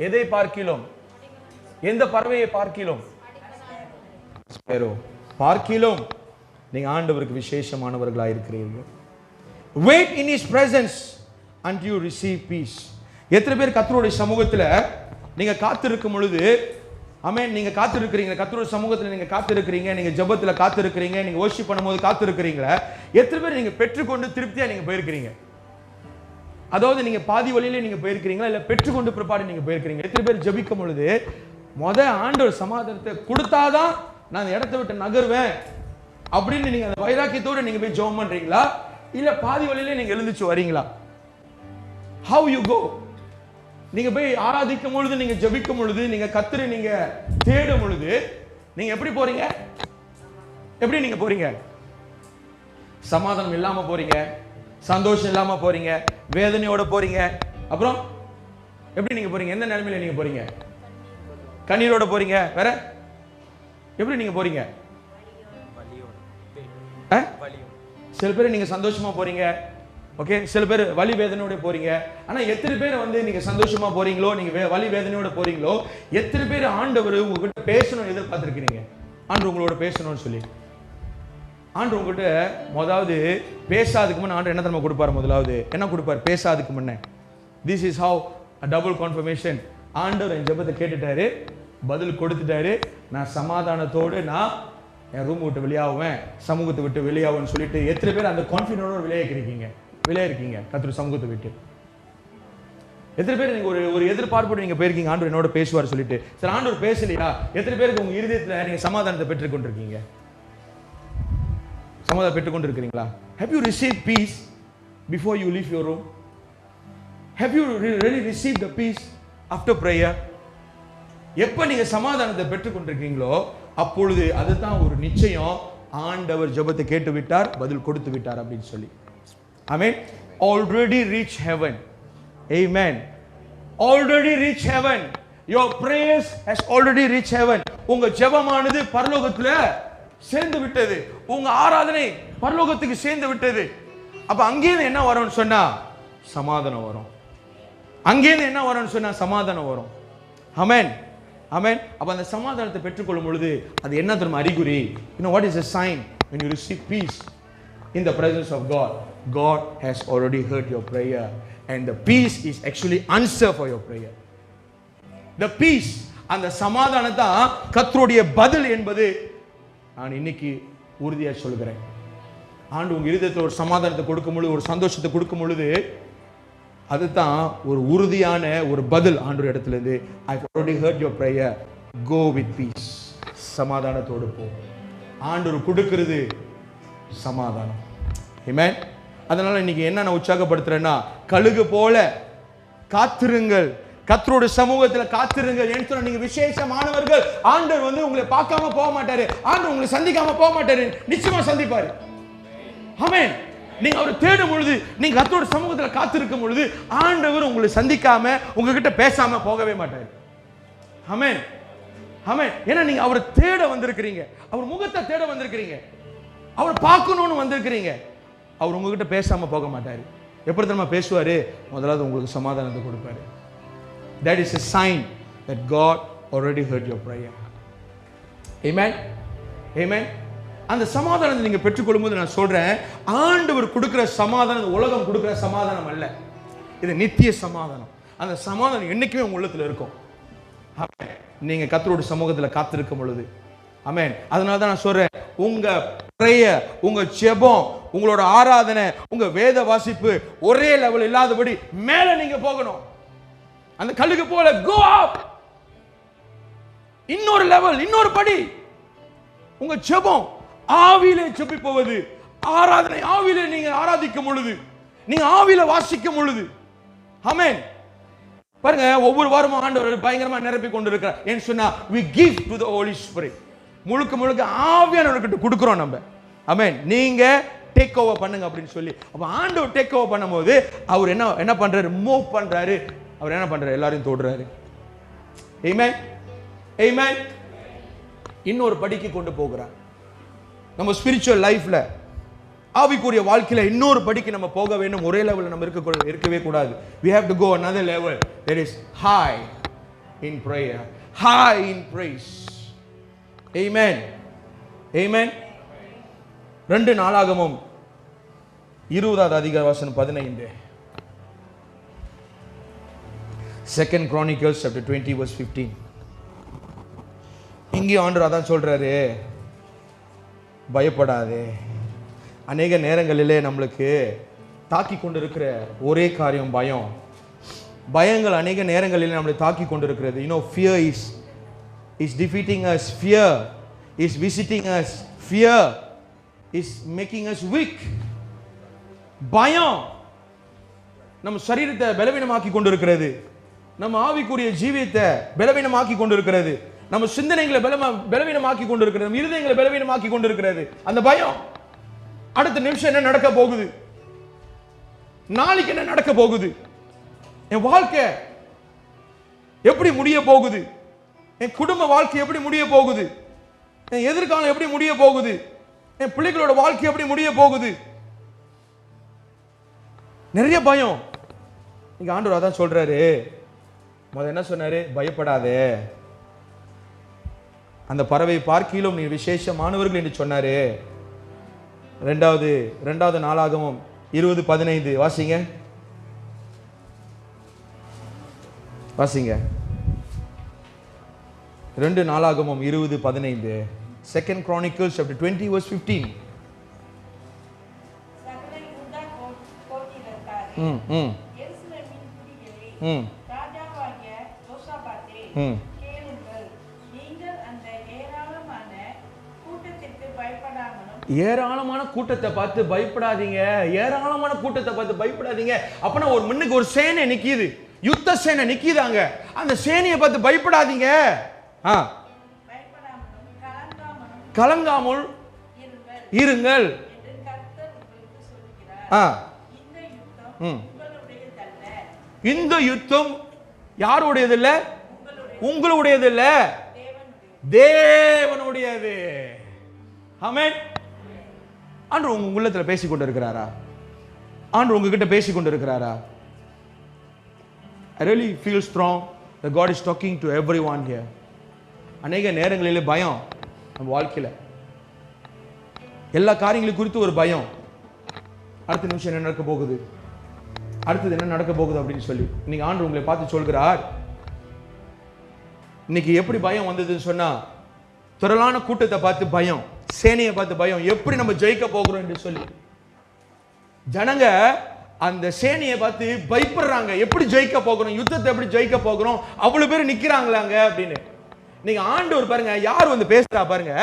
எதை பார்க்கிலும், எந்த பறவையை பார்க்கிலும், ஸ்பேரோ பார்க்கிலும் நீங்க ஆண்டவருக்கு விசேஷமானவர்களாக இருக்கிறீர்கள். wait in his presence until you receive peace. எத்தனை பேர் கர்த்தருடைய சமூகத்துல நீங்க காத்திருக்கும் பொழுது, ஆமென், நீங்க காத்திருக்கிறீங்க, கர்த்தருடைய சமூகத்துல நீங்க காத்திருக்கிறீங்க, நீங்க ஜெபத்துல காத்திருக்கிறீங்க, நீங்க worship பண்ணும்போது காத்திருக்கிறீங்களா? எத்தனை பேர் நீங்க பெற்றுக்கொண்டு திருப்தியா நீங்க போயிருக்கிறீங்க? அதாவது நீங்க பாதி வழியிலே நீங்க போயிருக்கிறீங்களா, இல்ல பெற்றுக்கொண்டு பிற்பாடு நீங்க போயிருக்கிறீங்க? எத்தனை பேர் ஜெபிக்கும் பொழுது ஆண்டவர் சமாதானத்தை கொடுத்தாதான் நான் அந்த இடத்தை விட்டு நகர்வேன் அப்படின்னு நீங்க அந்த வைராக்கியத்தோடு நீங்க போய் ஜெபம் பண்றீங்களா, இல்ல பாதி வழியிலே நீங்க எழுந்துச்சு வரீங்களா? how you go? நீங்க போய் ஆராதிக்கும் பொழுது, நீங்க ஜெபிக்கும் பொழுது, நீங்க கர்த்தரை நீங்க தேடும் பொழுது நீங்க எப்படி போறீங்க? எப்படி நீங்க போறீங்க? சமாதானம் இல்லாம போறீங்க, சந்தோஷம் இல்லாம போறீங்க, வேதனையோட போறீங்க. அப்புறம் எப்படி நீங்க போறீங்க? எந்த நிலைமையில நீங்க போறீங்க? கண்ணீரோட போறீங்க. வேற எப்படி நீங்க போறீங்க? சில பேர் நீங்க சந்தோஷமா போறீங்க, ஓகே, சில பேர் வலி வேதனையோட போறீங்க. ஆனா எத்தனை பேர் நீங்க சந்தோஷமா போறீங்களோ, நீங்க வலி வேதனையோட போறீங்களோ, எத்தனை பேர் ஆண்டவர் உங்ககிட்ட பேசணும்னு எதிர்பார்த்திருக்கீங்க? ஆண்டவர் உங்களோட பேசணும்னு சொல்லி ஆண்டவர் உங்ககிட்ட முதலாவது பேசாதுக்கு முன்ன ஆண்டவர் என்ன தெரியுமா கொடுப்பாரு? முதலாவது என்ன கொடுப்பார்? பேசாதுக்கு முன்ன this is how double confirmation. ஆண்டவர் என் ஜெபத்தை கேட்டுட்டாரு, பதில் கொடுத்துட்டாரு. நான் சமாதானத்தோடு நான் என் ரூம் விட்டு வெளியாகுவேன், சமூகத்தை விட்டு வெளியாகும்னு சொல்லிட்டு எத்தனை பேர் அந்த கான்ஃபிடன்டோட விளையாயிருக்கீங்க கர்த்தர் சமூகத்தை விட்டு? எத்தனை பேர் நீங்க ஒரு எதிர்பார்ப்போடு நீங்க போயிருக்கீங்க, ஆண்டவர் என்னோட பேசுவார் சொல்லிட்டு? சரி, ஆண்டவர் பேசலையா? எத்தனை பேருக்கு உங்க இருதயத்துல நீங்க சமாதானத்தை பெற்றுக் கொண்டிருக்கீங்க? சமாதானம் பெற்றுக் கொண்டிருக்கிறீங்களா? Have you received peace before you leave your room? Have you really received the peace after prayer? எப்ப நீங்க சமாதானத்தை பெற்றுக் கொண்டிருக்கீங்களோ அப்பொழுது அதுதான் ஒரு நிச்சயம், ஆண்டவர் ஜெபத்தை கேட்டு விட்டார், பதில் கொடுத்து விட்டார் அப்படின்னு சொல்லி. ஆமென். Already reach heaven. Amen. Already reach heaven. Your prayers has already reached heaven. உங்க ஜெபமானது பரலோகத்துல சேர்ந்து விட்டது. உங்க ஆராதனை பரலோகத்துக்கு சேர்ந்து விட்டது. அப்ப அங்கேயிருந்து என்ன வரும்னு சொன்னா சமாதானம் வரும். அங்கேயிருந்து என்ன வரும்னு சொன்னா சமாதானம் வரும். ஆமென். ஆமென். அப்ப அந்த சமாதானத்தை பெற்றுக்கொள்ளும் பொழுது அது என்ன தெரியுமா அறிகுறி? You know what is a sign when you receive peace in the presence of God? God has already heard your prayer and the peace is actually answer for your prayer. The peace, அந்த சமாதானத்தை கர்த்தருடைய பதில் என்பது நான் இன்னைக்கு உறுதியா சொல்கிறேன். ஆண்டு உங்க இருதயத்துல ஒரு சமாதானத்தை கொடுக்கும் பொழுது, ஒரு சந்தோஷத்தை கொடுக்கும் பொழுது அதுதான் ஒரு உறுதியான ஒரு பதில் ஆண்டவர் இடத்துல இருந்து. I've already heard your prayer, go with peace. சமாதானத்தோடு போ. ஆண்டவர் கொடுக்கிறது சமாதானம். ஆமென். அதனால இன்னைக்கு என்ன நான் உற்சாகப்படுத்துறேன்னா, கழுகு போல காத்திருங்கள், கர்த்தருடைய சமூகத்துல காத்திருங்கள். ஏன்னு சொன்னா நீங்க விசேஷமானவர்கள். ஆண்டவர் வந்து உங்களை பார்க்காம போக மாட்டாரு, ஆண்டவர் உங்களை சந்திக்காம போக மாட்டாரு, நிச்சயமா சந்திப்பாரு. ஆமென். நீங்க அவரை தேடும் பொழுது, நீங்க கர்த்தருடைய சமூகத்துல காத்திருக்கும் பொழுது ஆண்டவர் உங்களை சந்திக்காம உங்ககிட்ட பேசாம போகவே மாட்டாரு. ஆமென். ஆமென். ஏன்னா நீங்க அவரை தேட வந்திருக்கிறீங்க, அவர் முகத்தை தேட வந்திருக்கிறீங்க, அவர் பார்க்கணும்னு வந்திருக்கிறீங்க. அவர் உங்ககிட்ட பேசாம போக மாட்டாரு. எப்படி தெரியுமா பேசுவாரு? முதலாவது உங்களுக்கு சமாதானத்தை கொடுப்பாரு. That is a sign that God already heard your prayer. Amen. Amen. அந்த சமாதானத்தை நீங்க பெற்றுக்கொள்ளும் போது நான் சொல்றேன், ஆண்டவர் கொடுக்கிற சமாதானம் உலகம் கொடுக்கிற சமாதானம் அல்ல, இது நித்திய சமாதானம். அந்த சமாதானம் என்னைக்குமே உங்க உள்ளத்துல இருக்கும். ஆமென். நீங்க கர்த்தருடைய சமூகத்துல காத்திருக்கும் பொழுது. ஆமென். அதனால தான் நான் சொல்றேன், உங்க பிரேயர், உங்க ஜெபம், உங்களோட ஆராதனை, உங்க வேத வாசிப்பு ஒரே லெவல் இல்லாதபடி மேல நீங்க போகணும். அந்த கழுகு போல go up, இன்னொரு லெவல், இன்னொரு படி. உங்க ஜெபம் ஆவியிலே ஜெபிப்பது, ஆராதனை ஆவியிலே நீங்க ஆராதிக்கும் பொழுது, நீங்க ஆவியிலே வாசிக்கும் பொழுது. ஆமென். பாருங்க, ஒவ்வொரு வாரமும் ஆண்டவர் பயங்கரமா நிரப்பி கொண்டு இருக்கிறார். ஏன்னு சொன்னா we give to the Holy Spirit. முழுக்க முழுக்க ஆவியானவர்கிட்ட கொடுக்கிறோம் நம்ம. ஆமென். நீங்க டேக் ஓவர் பண்ணுங்க அப்படின்னு சொல்லி. அப்ப ஆண்டவர் டேக் ஓவர் பண்ணும்போது அவர் என்ன பண்றாரு? மூவ் பண்றாரு. அவர் என்ன பண்றாரு? எல்லாரையும் தொடுறாரு. ஆமென். ஆமென். இன்னொரு படிக்கு கொண்டு போகிறார். நம்ம ஸ்பிரிச்சுவல் லைஃப்ல, ஆவிக்குரிய வாழ்க்கையில இன்னொரு படிக்கு நம்ம போக வேண்டும். ஒரே லெவல்ல நம்ம இருக்கவே கூடாது. We have to go another level. That is high in prayer, high in praise. Amen. Amen. 2 நாளாகமம் 20வது அதிகார வசனம் 15. 2 Chronicles chapter 20 verse 15. இங்கே ஆண்டவர் அதான் சொல்றாரு, பயப்படாதே. அநேக நேரங்களிலே நம்மளுக்கு தாக்கி கொண்டிருக்கிற ஒரே காரியம் பயம். பயங்கள் அநேக நேரங்களிலே நம்மளை தாக்கி கொண்டிருக்கிறது. You know, fear is defeating us. Fear is visiting us. Fear is making us weak. பயம் நம்ம சரீரத்தை பலவீனமாக்கி கொண்டிருக்கிறது, நம்ம ஆவிக்குரிய ஜீவியத்தை பலவீனமாக்கி கொண்டிருக்கிறது, நம்ம சிந்தனைகளை பலவீனமாக்கி கொண்டிருக்கிறது, நம்ம இருதயங்களை பலவீனமாக்கி கொண்டிருக்கிறது. அந்த பயம் அடுத்த நிமிஷம் என்ன நடக்க போகுது, நாளைக்கு என்ன நடக்க போகுது, என் வாழ்க்கை எப்படி முடிய போகுது, என் குடும்ப வாழ்க்கை எப்படி முடிய போகுது, என் எதிர்காலம் எப்படி முடிய போகுது, என் பிள்ளைகளோட வாழ்க்கை எப்படி முடிய போகுது. நிறைய பயம். இங்க ஆண்டவர் அதான் சொல்றாரு. முதல்ல என்ன சொன்னாரு? பயப்படாதே. அந்த பறவை பார்க்கிலும் நீ விசேஷமானவர்கள் என்று சொன்னாரு. இரண்டாவது நாளாகமம் 20:15 வாசிங்க. வாசிங்க. 2 நாளாகமம் 20:15. 2 Chronicles chapter 20 verse 15. ஏராளமான கூட்டத்தை பார்த்து பயப்படாதீங்க. ஏராளமான கூட்டத்தை பார்த்து பயப்படாதீங்க. அப்பனா ஒரு முன்னுக்கு ஒரு சேனை நிக்குது, யுத்த சேனை நிக்குதாங்க. அந்த சேனையை பார்த்து பயப்படாதீங்க. கலங்காமல் இருங்கள். இந்த யுத்தம் யாருடையது இல்ல? உங்களுடையது இல்ல, தேவனுடையது. ஆமென். ஆண்டவர் உங்க உள்ளத்துல பேசிக் கொண்டிருக்கிறாரா? ஆண்டவர் உங்ககிட்ட பேசிக் கொண்டிருக்கிறாரா? I really feel strong that God is talking to everyone here. அநேக நேரங்களிலே பயம் நம்ம வாழ்க்கையில, எல்லா காரியங்களும் குறித்து ஒரு பயம். அடுத்த நிமிஷம் என்ன நடக்க போகுது, அடுத்தது என்ன நடக்க போகுது அப்படின்னு சொல்லி இன்னைக்கு ஆண்டவர் உங்களை பார்த்து சொல்கிறார். இன்னைக்கு எப்படி பயம் வந்ததுன்னு சொன்னா, திரளான கூட்டத்தை பார்த்து பயம், சேனையை பார்த்து பயம், எப்படி நம்ம ஜெயிக்க போகிறோம் என்று சொல்லி ஜனங்க அந்த சேனையை பார்த்து பயப்படுறாங்க. எப்படி ஜெயிக்க போகிறோம், யுத்தத்தை எப்படி ஜெயிக்க போகிறோம், அவ்வளவு பேர் நிக்கிறாங்களாங்க அப்படின்னு. நீங்க ஆண்டவர் பாருங்க, யார் வந்து பேசுறா பாருங்க.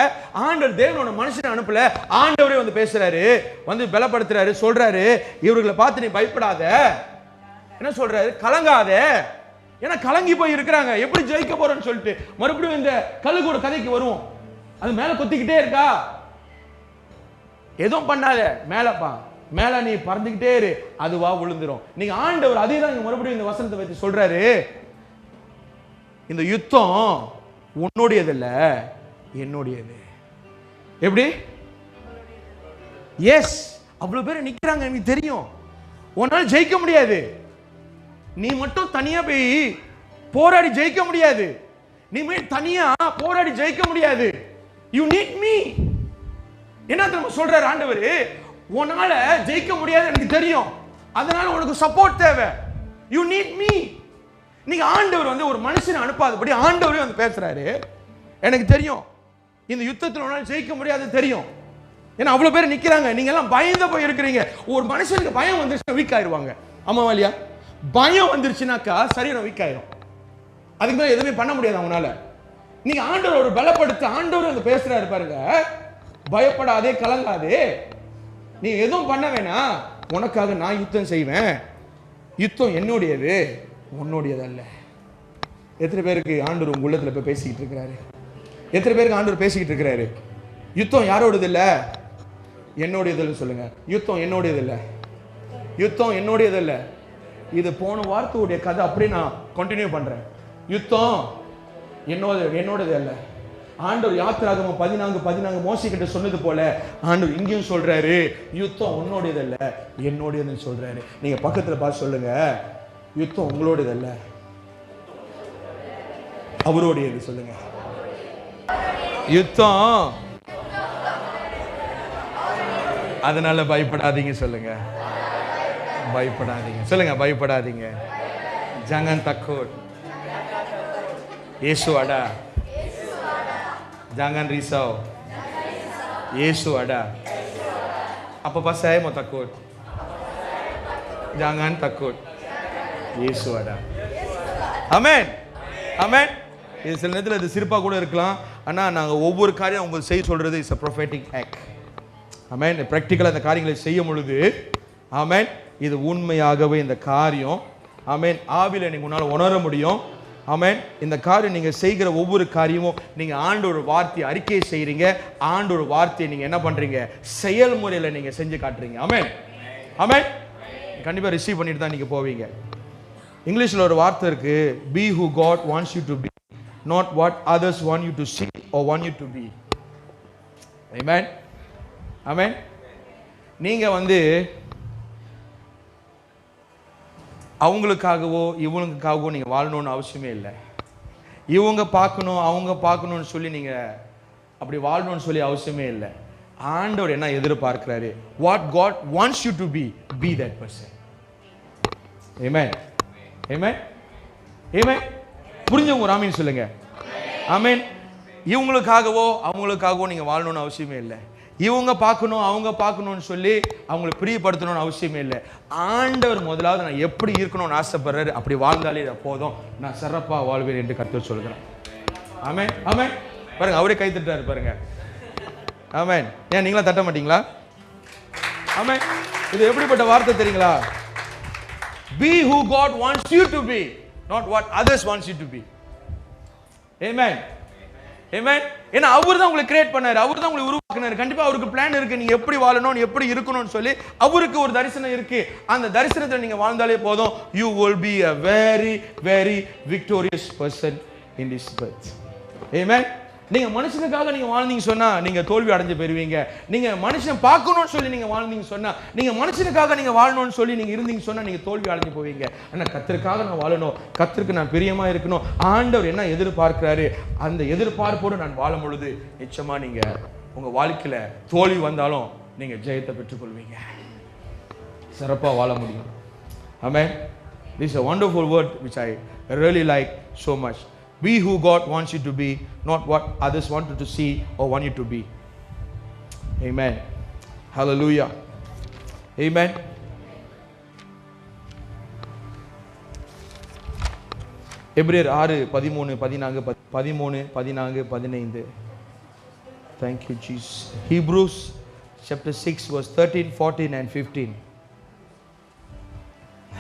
ஆண்டவர் தேவனோட மனுஷனை அனுப்பல, ஆண்டவரே வந்து பேசுறாரு, வந்து பலப்படுத்துறாரு, சொல்றாரு இவர்களை பார்த்து நீ பயப்படாத. என்ன சொல்றாரு? கலங்காத. ஏன்னா கலங்கி போய் இருக்கிறாங்க, எப்படி ஜெயிக்க போறோம்னு சொல்லிட்டு. மறுபடியும் இந்த கழுகோட கதைக்கு வருவோம். அது மேல கொத்திக்கிட்டே இருக்கா, எதுவும் பண்ணாத, மேலப்பா மேல நீ பறந்துகிட்டே இரு, அதுவா விழுந்துரும். நீங்க ஆண்டவர் அதே தான் மறுபடியும் இந்த வசனத்தை வச்சு சொல்றாரு, இந்த யுத்தம் உன்னுடையது இல்ல, என்னுடையது. எப்படி? எஸ், அவ்வளவு பேர் நிக்கிறாங்க, எனக்கு தெரியும். உன்னால ஜெயிக்க முடியாது. நீ மட்டும் தனியா போய் போராடி ஜெயிக்க முடியாது. நீ தனியா போராடி ஜெயிக்க முடியாது. You need me. என்ன தெரியுமா சொல்றாரு ஆண்டவர்? உன்னால ஜெயிக்க முடியாது எனக்கு தெரியும், அதனால உனக்கு சப்போர்ட் தேவை. You need me. நீங்க ஆண்டவர் வந்து ஒரு மனுஷனை அனுப்பாதபடி ஆண்டவரே வந்து பேசுறாரு. எனக்கு தெரியும் இந்த யுத்தத்தில் உன்னால ஜெயிக்க முடியாது தெரியும். ஏன்னா அவ்வளவு பேர் நிக்கிறாங்க, நீங்க எல்லாம் பயந்து போய் இருக்கிறீங்க. ஒரு மனுஷனுக்கு பயம் வந்துருச்சுன்னா வீக் ஆயிடுவாங்க. ஆமாவா இல்லையா? பயம் வந்துருச்சுனாக்கா சரீரம் வீக் ஆயிரும். அதுக்கு மேல எதுவுமே பண்ண முடியாது அவனால. நீங்க ஆண்டவர் ஒரு பலப்படுத்த ஆண்டவர் வந்து பேசுறாரு பாருங்க, பயப்படாதே, கலங்காதே, நீ எதுவும் பண்ண வேணாம், உனக்காக நான் யுத்தம் செய்வேன். யுத்தம் என்னுடையது, உன்னுடையது அல்ல. எத்தனை பேருக்கு ஆண்டவர் உங்க உள்ளத்துல போய் பேசிக்கிட்டு இருக்கிறாரு? எத்தனை பேருக்கு ஆண்டவர் பேசிக்கிட்டு இருக்கிறாரு? யுத்தம் யாரோடது இல்ல? என்னுடையது சொல்லுங்க. யுத்தம் என்னுடையது இல்ல, யுத்தம் என்னுடையது இல்ல. இது போன வார்த்தையுடைய கதை அப்படியே நான் கண்டினியூ பண்றேன். யுத்தம் என்னோடது அல்ல. ஆண்டவர் யாத்திராகமம் 14:14 மோசே கிட்ட சொன்னது போல ஆண்டவர் இங்கேயும் சொல்றாரு, யுத்தம் உன்னோடையது அல்ல, என்னோடையதுன்னு சொல்றாரு. நீங்க பக்கத்துல பார்த்து சொல்லுங்க, யுத்தம் உங்களோடது அல்ல, அவரோடையது. சொல்லுங்க, யுத்தம், அதனால பயப்படாதீங்க. சொல்லுங்க, பயப்படாதீங்க. சொல்லுங்க, பயப்படாதீங்க. Jangan takut. Yesus ada. Jangan risau. Yesus ada. Apa saya mau takut? Jangan takut. Yesus ada. Amen. Amen. இது சில நேரத்தில் இது சிறப்பாக கூட இருக்கலாம். ஆனால் நாங்கள் ஒவ்வொரு காரியம் உங்களுக்கு செய்ய சொல்றது இஸ் a prophetic act. ஆமென். பிராக்டிக்கலாக இந்த காரியங்களை செய்யும் பொழுது, ஆமென், இது உண்மையாகவே இந்த காரியம், ஆமென், ஆவியில நீங்க உன்னால உணர முடியும். ஆமென். இந்த காரியம் நீங்க செய்கிற ஒவ்வொரு காரியமும் நீங்க ஆண்டவர் வார்த்தையை அறிக்கை செய்றீங்க, ஆண்டவர் வார்த்தையை நீங்க என்ன பண்றீங்க, செயல்முறையில நீங்க செஞ்சு காட்டுறீங்க. ஆமென். ஆமென். கண்டிப்பா ரிசீவ் பண்ணிட்டு தான் நீங்க போவீங்க. இங்கிலீஷ்ல ஒரு வார்த்தை இருக்கு, be who God wants you to be, not what others want you to see or want you to be. Amen. Amen. நீங்க வந்து அவங்களுக்காகவோ இவங்களுக்காகவோ நீங்க வாழணும்னு அவசியமே இல்லை. இவங்க பார்க்கணும் அவங்க பார்க்கணும்னு சொல்லி நீங்க அப்படி வாழணும்னு சொல்லி அவசியமே இல்லை. ஆண்டவர் என்ன எதிர்பார்க்கிறாரு, what God wants you to be that person. Amen. Amen. ஆமென். புரிஞ்சவங்க ஆமீன் சொல்லுங்க. ஆமென். இவங்களுக்காகவோ அவங்களுக்காகவோ நீங்க வாழணும்னு அவசியமே இல்லை. இவங்க பார்க்கணும் அவங்க பார்க்கணும்னு சொல்லி அவங்களை பிரியப்படுத்தணும்னு அவசியமே இல்லை. ஆண்டவர் முதலாவது நான் எப்படி இருக்கணும்னு ஆசைப்படுறாரு, அப்படி வாழ்ந்தாலே போதும், நான் சிறப்பா வாழ்வேன் என்று கர்த்தர் சொல்கிறார். ஆமென். ஆமென். பாருங்க, அவரே கை தட்டுறாரு பாருங்க. ஆமென். ஏன் நீங்களா தட்ட மாட்டீங்களா? ஆமென். இது எப்படிப்பட்ட வார்த்தை தெரியுங்களா? Be who God wants you to be, not what others wants you to be. Amen. Amen. ஏன்னா அவர் தான் உங்களை கிரியேட் பண்ணாரு, அவர் தான் உங்களை உருவாக்குனாரு. கண்டிப்பா அவருக்கு பிளான் இருக்கு, நீங்க எப்படி வாழணும் எப்படி இருக்கணும்னு சொல்லி அவருக்கு ஒரு தரிசனம் இருக்கு. அந்த தரிசனத்தை நீங்க வாழ்ந்தாலே போதும், you will be a very very victorious person in this birth. Amen. நீங்க மனுஷனுக்காக நீங்க வாழ்ந்தீங்க சொன்னா நீங்க தோல்வி அடைஞ்சு போயிருவீங்க. நீங்க மனுஷன் பார்க்கணும்னு சொல்லி நீங்க வாழ்ந்தீங்க சொன்னா, நீங்க மனுஷனுக்காக நீங்க வாழணும்னு சொல்லி நீங்க இருந்தீங்க சொன்னா நீங்க தோல்வி அடைஞ்சு போவீங்க. ஆனா கர்த்தருக்காக நான் வாழணும், கர்த்தருக்கு நான் பிரியமா இருக்கணும், ஆண்டவர் என்ன எதிர்பார்க்கிறாரு அந்த எதிர்பார்ப்போடு நான் வாழும் பொழுது நிச்சயமா நீங்க உங்க வாழ்க்கையில தோல்வி வந்தாலும் நீங்க ஜெயத்தை பெற்றுக்கொள்வீங்க, சிறப்பா வாழ முடியும். Amen. This is a wonderful word which I really like so much. Be who God wants you to be, not what others want you to see or want you to be. Amen. Hallelujah. Amen. எபிரேயர் 6:13-14-15. Thank you Jesus. Hebrews chapter 6 verse 13, 14 and 15.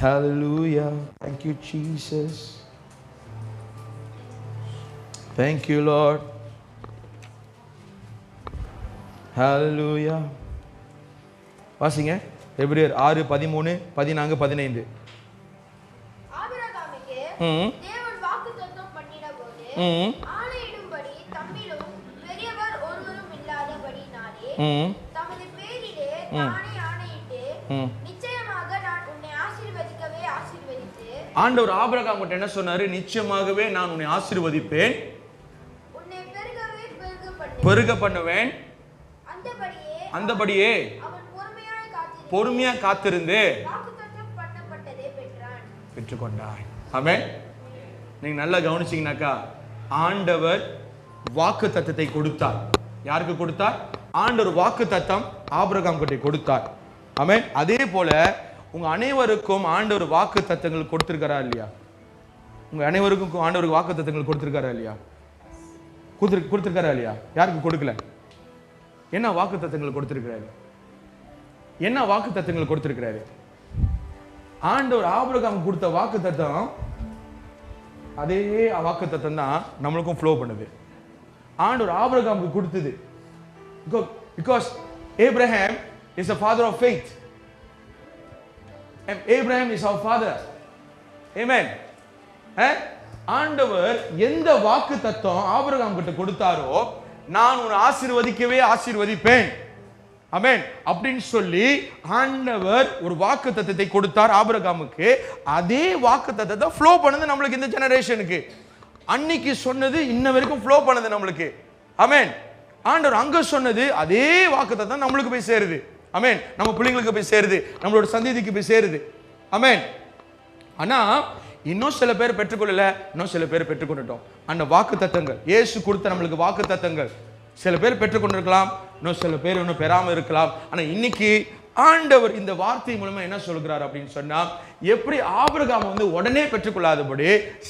Hallelujah. Thank you Jesus. Thank you Lord. Hallelujah. வாசிங்க எபிரேயர் 6:13-14-15. ஆபிரகாமுக்கு தேவன் வாக்குத்தத்தம் பண்ணினபோது ஆணையிடும்படி தம்மிலும் பெரியவர் ஒருவரும் இல்லாதபடினாலே தமது பேரிலே தானே ஆணையிட்டு நிச்சயமாக நான் உன்னை ஆசீர்வதிக்கவே ஆசீர்வதித்து. ஆண்டவர் ஆபிரகாம் கிட்ட என்ன சொன்னாரு? நிச்சயமாகவே நான் உன்னை ஆசீர்வதிப்பேன், உன்னை பெருகவே பெருக பண்ணுவேன். அந்தபடியே அவன் பொறுமையா காத்திருந்து வாக்குத்தத்தம் பண்ணப்பட்டதை பெற்றுக்கொண்டான். ஆமென். நீங்க நல்லா கவனிச்சீங்கன்னாக்கா, ஆண்டவர் வாக்கு தத்தத்தை கொடுத்தார். யாருக்கு கொடுத்தார்? ஆண்டவர் வாக்கு தத்தம் ஆபிரகாம் கிட்ட கொடுத்தார். ஆமென். அதே போல உங்க அனைவருக்கும் ஆண்டவர் வாக்கு தத்தங்கள் கொடுத்திருக்காரா இல்லையா? உங்க அனைவருக்கும் ஆண்டவருக்கு வாக்கு தத்தங்கள் கொடுத்திருக்காரா இல்லையா? கொடுத்திருக்காரா இல்லையா? யாருக்கு கொடுக்கல? என்ன வாக்கு தத்தங்கள் கொடுத்திருக்கிறாரு? என்ன வாக்கு தத்தங்கள் கொடுத்திருக்கிறாரு? ஆண்டவர் ஆபிரகாம் கொடுத்த வாக்கு தத்தம், அதே வாக்கு தத்தம் தான் நம்மளுக்கும் ஃப்ளோ பண்ணுது. ஆண்டவர் ஆபிரகாமுக்கு கொடுத்தது. Because Abraham is the father of faith. And Abraham is our father. Amen. ஆண்டவர் எந்த வாக்கு தத்தம் ஆபிரகாம் கிட்ட கொடுத்தாரோ, நான் உன்னை ஆசீர்வதிக்கவே ஆசீர்வதிப்பேன், ஆமென் அப்படின்னு சொல்லி ஆண்டவர் ஒரு வாக்கு தத்தத்தை கொடுத்தார் ஆபிரகாமுக்கு. அதே வாக்கு தத்தத்தை ஃப்ளோ பண்ணுது நம்மளுக்கு, இந்த ஜெனரேஷனுக்கு. அன்னைக்கு சொன்னது இன்ன வரைக்கும் ஃப்ளோ பண்ணுது நம்மளுக்கு. ஆமென். ஆண்டவர் அங்க சொன்னது அதே வாக்கு தத்தம் நம்மளுக்கு போய் சேருது. ஆமென். நம்ம பிள்ளைங்களுக்கு போய் சேருது, நம்மளோட சந்ததிக்கு போய் சேருது. ஆமென். ஆனா இன்னும் சில பேர் பெற்றுக்கொள்ளல, இன்னும் சில பேர் பெற்றுக்கொண்டுட்டோம். அந்த வாக்கு தத்தங்கள் இயேசு கொடுத்த நம்மளுக்கு வாக்கு தத்தங்கள் சில பேர் பெற்றுக்கொண்டிருக்கலாம், இன்னும் சில பேர் இன்னும் பெறாம இருக்கலாம். ஆனா இன்னைக்கு ஆண்டவர் இந்த வார்த்தை மூலமா என்ன சொல்கிறார் அப்படின்னு சொன்னா, எப்படி ஆபிரகாம் உடனே பெற்றுக்கொள்ளாதபடி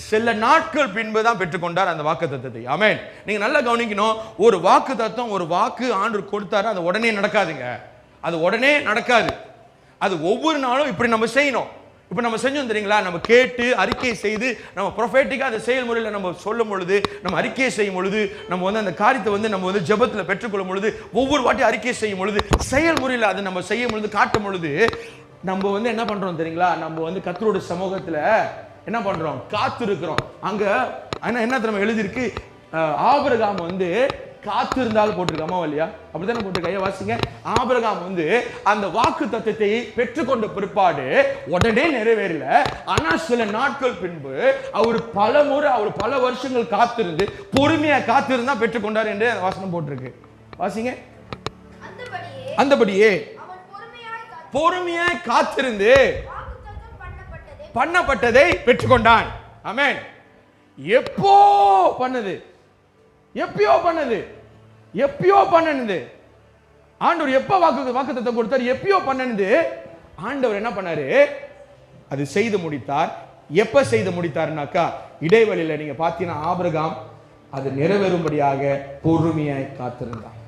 சில நாட்கள் பின்பு தான் பெற்றுக்கொண்டார் அந்த வாக்கு தத்தத்தை. ஆமென். நீங்க நல்லா கவனிக்கணும். ஒரு வாக்கு தத்தம், ஒரு வாக்கு ஆண்டவர் கொடுத்தாரு, அது உடனே நடக்காதுங்க. அது உடனே நடக்காது. அது ஒவ்வொரு நாளும் இப்படி நம்ம செய்யணும். இப்போ நம்ம செஞ்சோம் தெரியுங்களா? நம்ம கேட்டு அறிக்கை செய்து நம்ம ப்ரொஃபேட்டிக்காக அந்த செயல்முறையில் நம்ம சொல்லும் பொழுது, நம்ம அறிக்கை செய்யும் பொழுது, நம்ம அந்த காரியத்தை நம்ம ஜெபத்தில் பெற்றுக்கொள்ளும் பொழுது, ஒவ்வொரு வாட்டி அறிக்கை செய்யும் பொழுது, செயல்முறையில் அதை நம்ம செய்யும் பொழுது, காட்டும் பொழுது, நம்ம என்ன பண்றோம் தெரியுங்களா? நம்ம கர்த்தருடைய சமூகத்தில் என்ன பண்றோம்? காத்திருக்கிறோம். அங்க என்ன நம்ம எழுதியிருக்கு? ஆபிரகாம் காத்து இருந்தாலும் போட்டிருக்காமா இல்லையா? அப்படித்தானே போட்டிருக்க. ஐயா வாசிங்க. ஆபிரகாம் அந்த வாக்கு தத்தத்தை பெற்றுக்கொண்ட பிற்பாடு உடனே நிறைவேறல. ஆனா சில நாட்கள் பின்பு அவர் பல முறை, அவர் பல வருஷங்கள் காத்திருந்து பொறுமையா காத்திருந்தா பெற்றுக்கொண்டார் என்று வாசனம் போட்டிருக்கு. வாசிங்க. அந்தபடியே பொறுமையாய் காத்திருந்து பண்ணப்பட்டதை பெற்றுக்கொண்டான். ஆமென். எப்போ பண்ணது, எப்பயோ பண்ணது, எப்பயோ பண்ணது. ஆண்டவர் எப்ப வாக்குத்தத்தம் கொடுத்தார், எப்பயோ பண்ணது. ஆண்டவர் என்ன பண்ணாரு, அது செய்து முடித்தார். எப்ப செய்து முடித்தார்னாக்கா, இடைவெளியில நீங்க பார்த்தீங்கன்னா ஆபிரகாம் அது நிறைவேறும்படியாக பொறுமையாய் காத்திருந்தார்.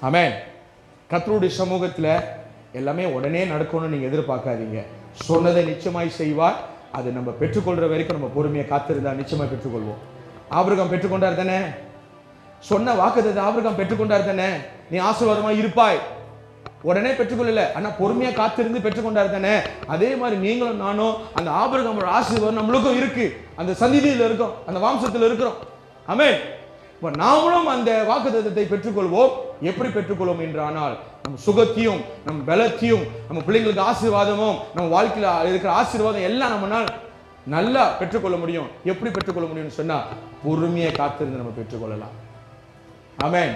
ஆமென். கர்த்தருடைய சமூகத்துல எல்லாமே உடனே நடக்கணும்னு நீங்க எதிர்பார்க்காதீங்க. சொன்னதை நிச்சயமாய் செய்வார். அது நம்ம பெற்றுக்கொள்ற வரைக்கும் நம்ம பொறுமையை காத்திருந்தா நிச்சயமா பெற்றுக்கொள்வோம். ஆபிரகாம் பெற்றுக்கொண்டார் தானே, சொன்ன வாக்குத்தத்தத்தை ஆபிரகாம் பெற்றுக்கொண்டார் தானே. நீ ஆசீர்வாதமா இருப்பாய், உடனே பெற்றுக்கொள்ளல, ஆனா பொறுமையா காத்திருந்து பெற்றுக்கொண்டார் தானே. அதே மாதிரி நீங்களும் நானும் அந்த ஆபிரகாமோட ஆசீர்வாதம் நம்மளுக்கும் இருக்கு, அந்த சந்ததியில இருக்கோம், அந்த வம்சத்துல இருக்கிறோம். ஆமென். இப்ப நாமளும் அந்த வாக்குத்தத்தத்தை பெற்றுக்கொள்வோம். எப்படி பெற்றுக்கொள்வோம் என்றானால், நம்ம சுகத்தையும் நம்ம பலத்தையும் நம்ம பிள்ளைங்களுக்கு ஆசீர்வாதமும் நம்ம வாழ்க்கையில இருக்கிற ஆசீர்வாதம் எல்லாம் நம்மளால் நல்லா பெற்றுக்கொள்ள முடியும். எப்படி பெற்றுக்கொள்ள முடியும்னு சொன்னா, பொறுமையை காத்திருந்து நம்ம பெற்றுக்கொள்ளலாம். ஆமென்.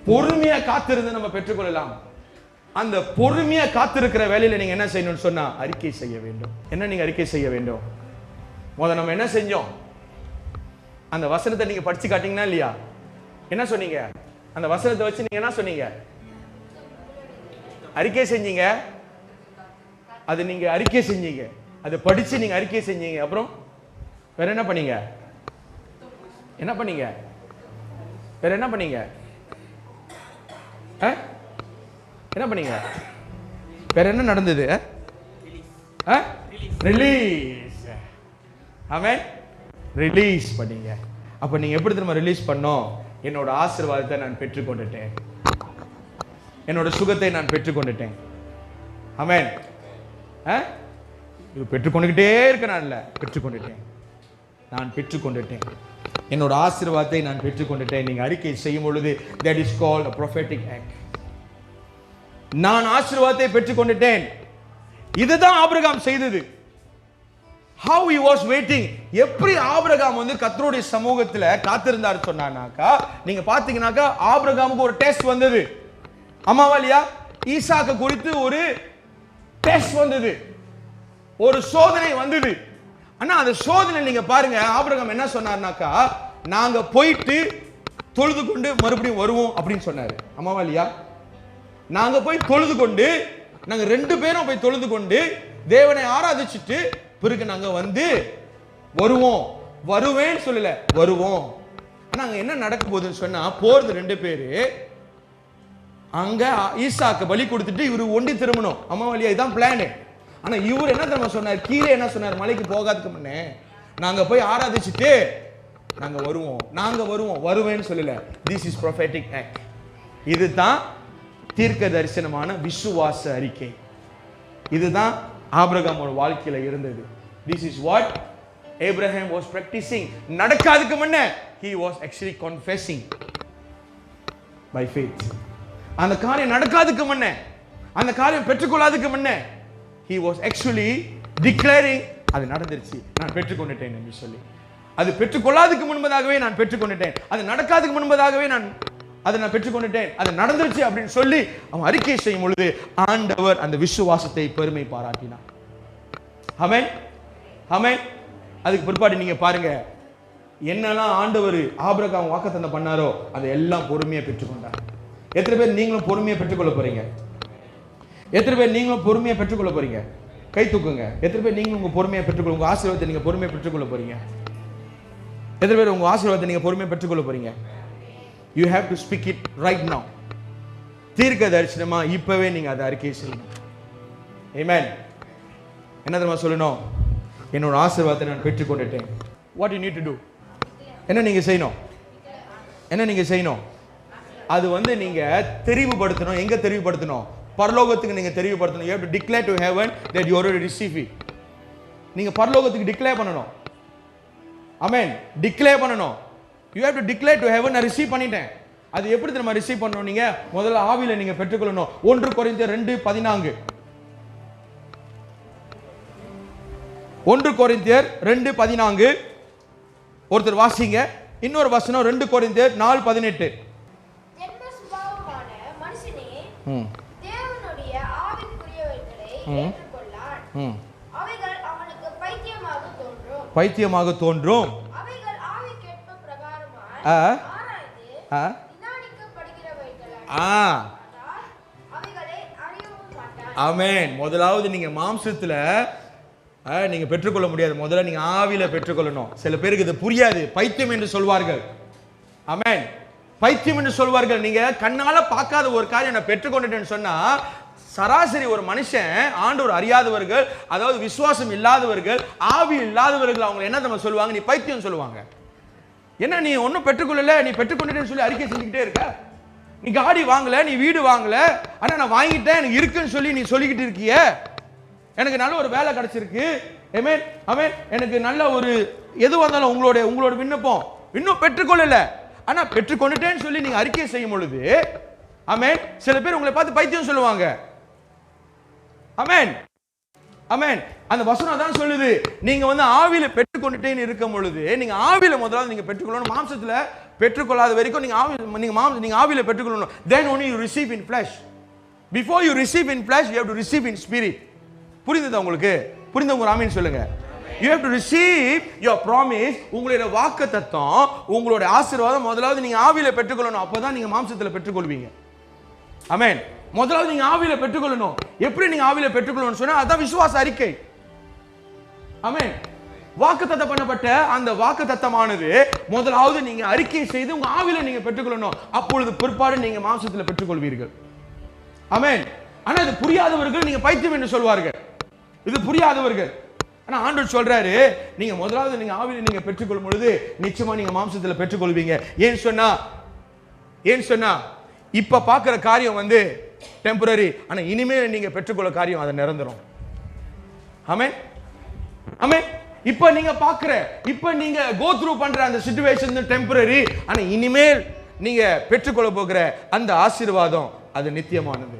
பொறுமையா காத்திருந்து நம்ம பெற்றுக்கொள்ளலாம். அந்த பொறுமையா காத்திருக்கிற வேலையில நீங்க என்ன செய்யணும்னு சொன்னா, அறிக்கை செய்ய வேண்டும். என்ன நீங்க அறிக்கை செய்ய வேண்டும்? முதல்ல நம்ம என்ன செஞ்சோம், அந்த வசனத்தை நீங்க படிச்சு காட்டீங்கன்னா இல்லையா, என்ன சொன்னீங்க, அந்த வசனத்தை வச்சு நீங்க என்ன சொன்னீங்க, அறிக்கை செஞ்சீங்க. அது நீங்க அறிக்கை செஞ்சீங்க, அதை படிச்சு நீங்க அறிக்கை செஞ்சீங்க. அப்புறம் வேற என்ன பண்ணீங்க, என்ன பண்ணீங்க, வேற என்ன பண்ணீங்க, என்ன பண்ணீங்க, வேற என்ன நடந்தது, ரிலீஸ். ஆமென். ரிலீஸ் பண்ணீங்க. அப்ப நீங்க எப்படி திரும்ப ரிலீஸ் பண்ணோம், என்னோட ஆசீர்வாதத்தை நான் பெற்றுக்கொண்டுட்டேன், என்னோட சுகத்தை நான் பெற்றுக்கொண்டுட்டேன். ஆமென். பெற்றுக்கொண்டுகிட்டே இருக்க, நான் இல்ல, பெற்றுக்கொண்டுட்டேன், நான் பெற்றுக்கொண்டுட்டேன், என்னோட ஆசீர்வாதத்தை நான் பெற்றுக்கொண்டுட்டேன். நீங்க அறிக்கை செய்யும் பொழுது that is called a prophetic act. நான் ஆசீர்வாதத்தை பெற்றுக்கொண்டுட்டேன். இதுதான் ஆபிரகாம் செய்தது. how he was waiting. எப்படி ஆபிரகாம் வந்து கர்த்தருடைய சமூகத்துல காத்திருந்தார் சொன்னானாக்கா, நீங்க பாத்தீங்கன்னாக்கா ஆபிரகாமுக்கு ஒரு டெஸ்ட் வந்தது. அம்மாவாலியா ஈசாக்கு குறித்து ஒரு டெஸ்ட் வந்தது, ஒரு சோதனை வந்தது. ஆனா அந்த சோதனை நீங்க பாருங்க, ஆபிரகாம் என்ன சொன்னார்னாக்கா, நாங்க போயிட்டு தொழுது கொண்டு மறுபடியும் வருவோம் அப்படின்னு சொன்னாரு. அம்மாவாலியா நாங்க போய் தொழுது கொண்டு, நாங்க 2 பேரும் போய் தொழுது கொண்டு தேவனை ஆராதிச்சுட்டு பிறகு நாங்க வந்து வருவோம். வருவேன்னு சொல்லல, வருவோம். ஆனா அங்க என்ன நடக்க போகுதுன்னு சொன்னா, போறது 2 பேரு அங்க ஈசாக்கு பலி கொடுத்துட்டு இவரு ஒண்டி திரும்பணும். அம்மாவாலியா இதான் பிளான். ஆனா இவர் என்ன தெரியுமா சொன்னார், கீழே என்ன சொன்னார், மலைக்கு போகாதுக்கு முன்னே நாங்க போய் ஆராதிச்சுட்டு நாங்க வருவோம், நாங்க வருவோம், வருவேன்னு சொல்லல. This is prophetic act. இதுதான் தீர்க்க தரிசனமான விசுவாச அறிக்கை. இதுதான் ஆபிரகாமோட வாழ்க்கையில இருந்தது. This is what Abraham was practicing. நடக்காதுக்கு முன்னே he was actually confessing by faith. அந்த காரியம் நடக்காதுக்கு முன்னே, அந்த காரியம் பெற்றுக்கொள்ளாதுக்கு முன்னே he was actually declaring, அது நடந்துருச்சு, நான் பெற்றுக்கொண்டுட்டேன் என்று சொல்லி. அது பெற்றுக்கொள்ளாதுக்கு முன்பதாகவே நான் பெற்றுக்கொண்டுட்டேன், அது நடக்காதுக்கு முன்பதாகவே நான் பெற்றுக்கொண்டுட்டேன், அது நடந்துருச்சு அப்படின்னு சொல்லி அவன் அறிக்கை செய்யும் பொழுது ஆண்டவர் அந்த விசுவாசத்தை பெருமை பாராட்டினார். ஆமென். ஆமென். அதுக்கு பிற்பாடு நீங்க பாருங்க, என்னெல்லாம் ஆண்டவர் ஆபிரகாம் வாக்குத்தத்தம் பண்ணாரோ அதை எல்லாம் பொறுமையா பெற்றுக்கொண்டார். எத்தனை பேர் நீங்களும் பொறுமையா பெற்றுக்கொள்ள போறீங்க? எத்தனை பேர் நீங்களும் பொறுமையா பெற்றுக்கொள்ள போறீங்க? கை தூக்குங்க. எத்தனை பேர் நீங்களும் உங்க பொறுமையா பெற்றுக்கொள்ள, உங்க ஆசீர்வாதத்தை நீங்க பொறுமையா பெற்றுக்கொள்ள போறீங்க? எத்தனை பேர் உங்க ஆசீர்வாதத்தை நீங்க பொறுமையா பெற்றுக்கொள்ள போறீங்க? You have to speak it right now. தீர்க்க தரிசனமா இப்பவே நீங்க அதை அறிக்கை செய்யணும். Amen. என்ன தெரியுமா சொல்லணும், என்னோட ஆசீர்வாதத்தை நான் பெற்றுக்கொண்டுட்டேன். What you need to do, என்ன நீங்க செய்யணும், என்ன நீங்க செய்யணும், அது வந்து நீங்க தெரிவுபடுத்தணும். எங்க தெரிவுபடுத்தணும்? பரலோகத்துக்கு நீங்க தெரிவுபடுத்தணும். You have to declare to heaven that you already receive it. நீங்க பரலோகத்துக்கு டிக்ளேர் பண்ணணும். ஆமென். டிக்ளேர் பண்ணணும். You have to declare to heaven, நான் ரிசீவ் பண்ணிட்டேன். அது எப்படி நம்ம ரிசீவ் பண்ணணும்? நீங்க முதல்ல ஆவியில நீங்க பெற்றுக்கொள்ளணும். 1 கொரிந்தியர் 2:14. 1 கொரிந்தியர் 2:14 ஒருத்தர் வாசிங்க. இன்னொரு வசனம் 2 கொரிந்தியர் 4:18. ஜென்ம சுபாவமான மனுஷனே தேவனுடைய ஆவிக்குரியவைகளை ஏற்றுக்கொள்ளான், அவைகள் அவனுக்கு பைத்தியமாக பைத்தியமாக தோன்றும். அவைகள் ஆவிக்கேற்ப பிரகாரமாய் ஆ ஆராய்ந்து நிதானிக்கப்படுகிறவைகள். அவைகளை அறியவும் மாட்டார். ஆமென். முதலாவது நீங்க மாம்சத்துல நீங்க பெற்றுக்கொள்ள முடியாது. முதல்ல நீங்க ஆவியில பெற்றுக்கொள்ளணும். சில பேருக்கு இது புரியாது. பைத்தியம் என்று சொல்வார்கள். ஆமென். பைத்தியம் என்று சொல்வார்கள். நீங்க கண்ணால பார்க்காத ஒரு காரியம் நான் பெற்றுக்கொண்டுட்டேன்னு சொன்னா, சராசரி ஒரு மனுஷன் ஆண்டவர் அறியாதவர்கள், அதாவது விசுவாசம் இல்லாதவர்கள், ஆவி இல்லாதவர்கள், அவங்க என்ன நம்ம சொல்லுவாங்க? நீ பைத்தியம் சொல்லுவாங்க. என்ன நீ ஒன்னும் பெற்றுக்கொள்ளல, நீ பெற்றுக்கொண்டுட்டேன்னு சொல்லி அறிக்கை செஞ்சுக்கிட்டே இருக்க. நீ காடி வாங்கல, நீ வீடு வாங்கல, ஆனா நான் வாங்கிட்டேன், எனக்கு இருக்குன்னு சொல்லி நீ சொல்லிக்கிட்டு இருக்கிய. எனக்கு நல்ல ஒரு வேலை கிடைச்சிருக்கு, ஆமென் ஆமென், எனக்கு நல்ல ஒரு எது வந்தாலும் உங்களோட விண்ணப்பம் இன்னும் பெற்றுக்கொள்ளல, ஆனா பெற்றுக்கொண்டுட்டேன்னு சொல்லி நீங்க அறிக்கை செய்யும் பொழுது, ஆமென், சில பேர் உங்களை பார்த்து பைத்தியம் சொல்லுவாங்க. ஆமென் ஆமென். அந்த வசனம் தான் சொல்லுது, நீங்க ஆவியில பெற்றுக்கொண்டுட்டேன்னு இருக்கும் பொழுது, நீங்க ஆவியில முதல்ல நீங்க பெற்றுக்கொள்ளணும். மாம்சத்துல பெற்றுக்கொள்ளாத வரைக்கும் நீங்க ஆவியில பெற்றுக்கொள்ளணும். then only you receive in flesh. before you receive in flesh you have to receive in spirit. புரியுதா உங்களுக்கு? புரிந்தவங்க ஆமென் சொல்லுங்க. you have to receive your promise. உங்களுடைய வாக்குத்தத்தம், உங்களுடைய ஆசீர்வாதம் முதலாவது நீங்க ஆவியில பெற்றுக்கொள்ளணும். அப்பதான் நீங்க மாம்சத்துல பெற்றுக்கொள்வீங்க. ஆமென். முதலாவது நீங்க ஆவியில பெற்றுக்கொள்ளணும். எப்படி நீங்க ஆவியில பெற்றுக்கொள்ளணும்னு சொன்னா அதான் விசுவாச அறிக்கை. ஆமென். வாக்குத்தத்தம் பண்ணப்பட்ட அந்த வாக்குத்தத்தமானது முதலாவது நீங்க அறிக்கை செய்து உங்க ஆவியில நீங்க பெற்றுக்கொள்ளணும். அப்பொழுது பிற்பாடு நீங்க மாம்சத்துல பெற்றுக்கொள்வீர்கள். ஆமென். ஆனா இது புரியாதவர்கள் நீங்க பைத்தியம் என்று சொல்வார்கள். இது புரியாதவர்கள். ஆனா ஆண்டவர் சொல்றாரு, நீங்க முதலாவது நீங்க ஆவியில நீங்க பெற்றுக்கொள்ளும் பொழுது நிச்சயமா நீங்க மாம்சத்துல பெற்றுக்கொள்வீங்க. ஏன் சொன்னா இப்ப பாக்குற காரியம் டெம்பரரி, ஆனா இனிமேல் நீங்க பெற்றுக்கொள்ள காரியம் அது நிரந்தரம். ஆமென் ஆமென். இப்ப நீங்க பாக்குற, இப்ப நீங்க கோ த்ரூ பண்ற அந்த சிச்சுவேஷன் டெம்பரரி, ஆனா இனிமேல் நீங்க பெற்றுக்கொள்ள போகிற அந்த ஆசீர்வாதம் அது நித்தியமானது.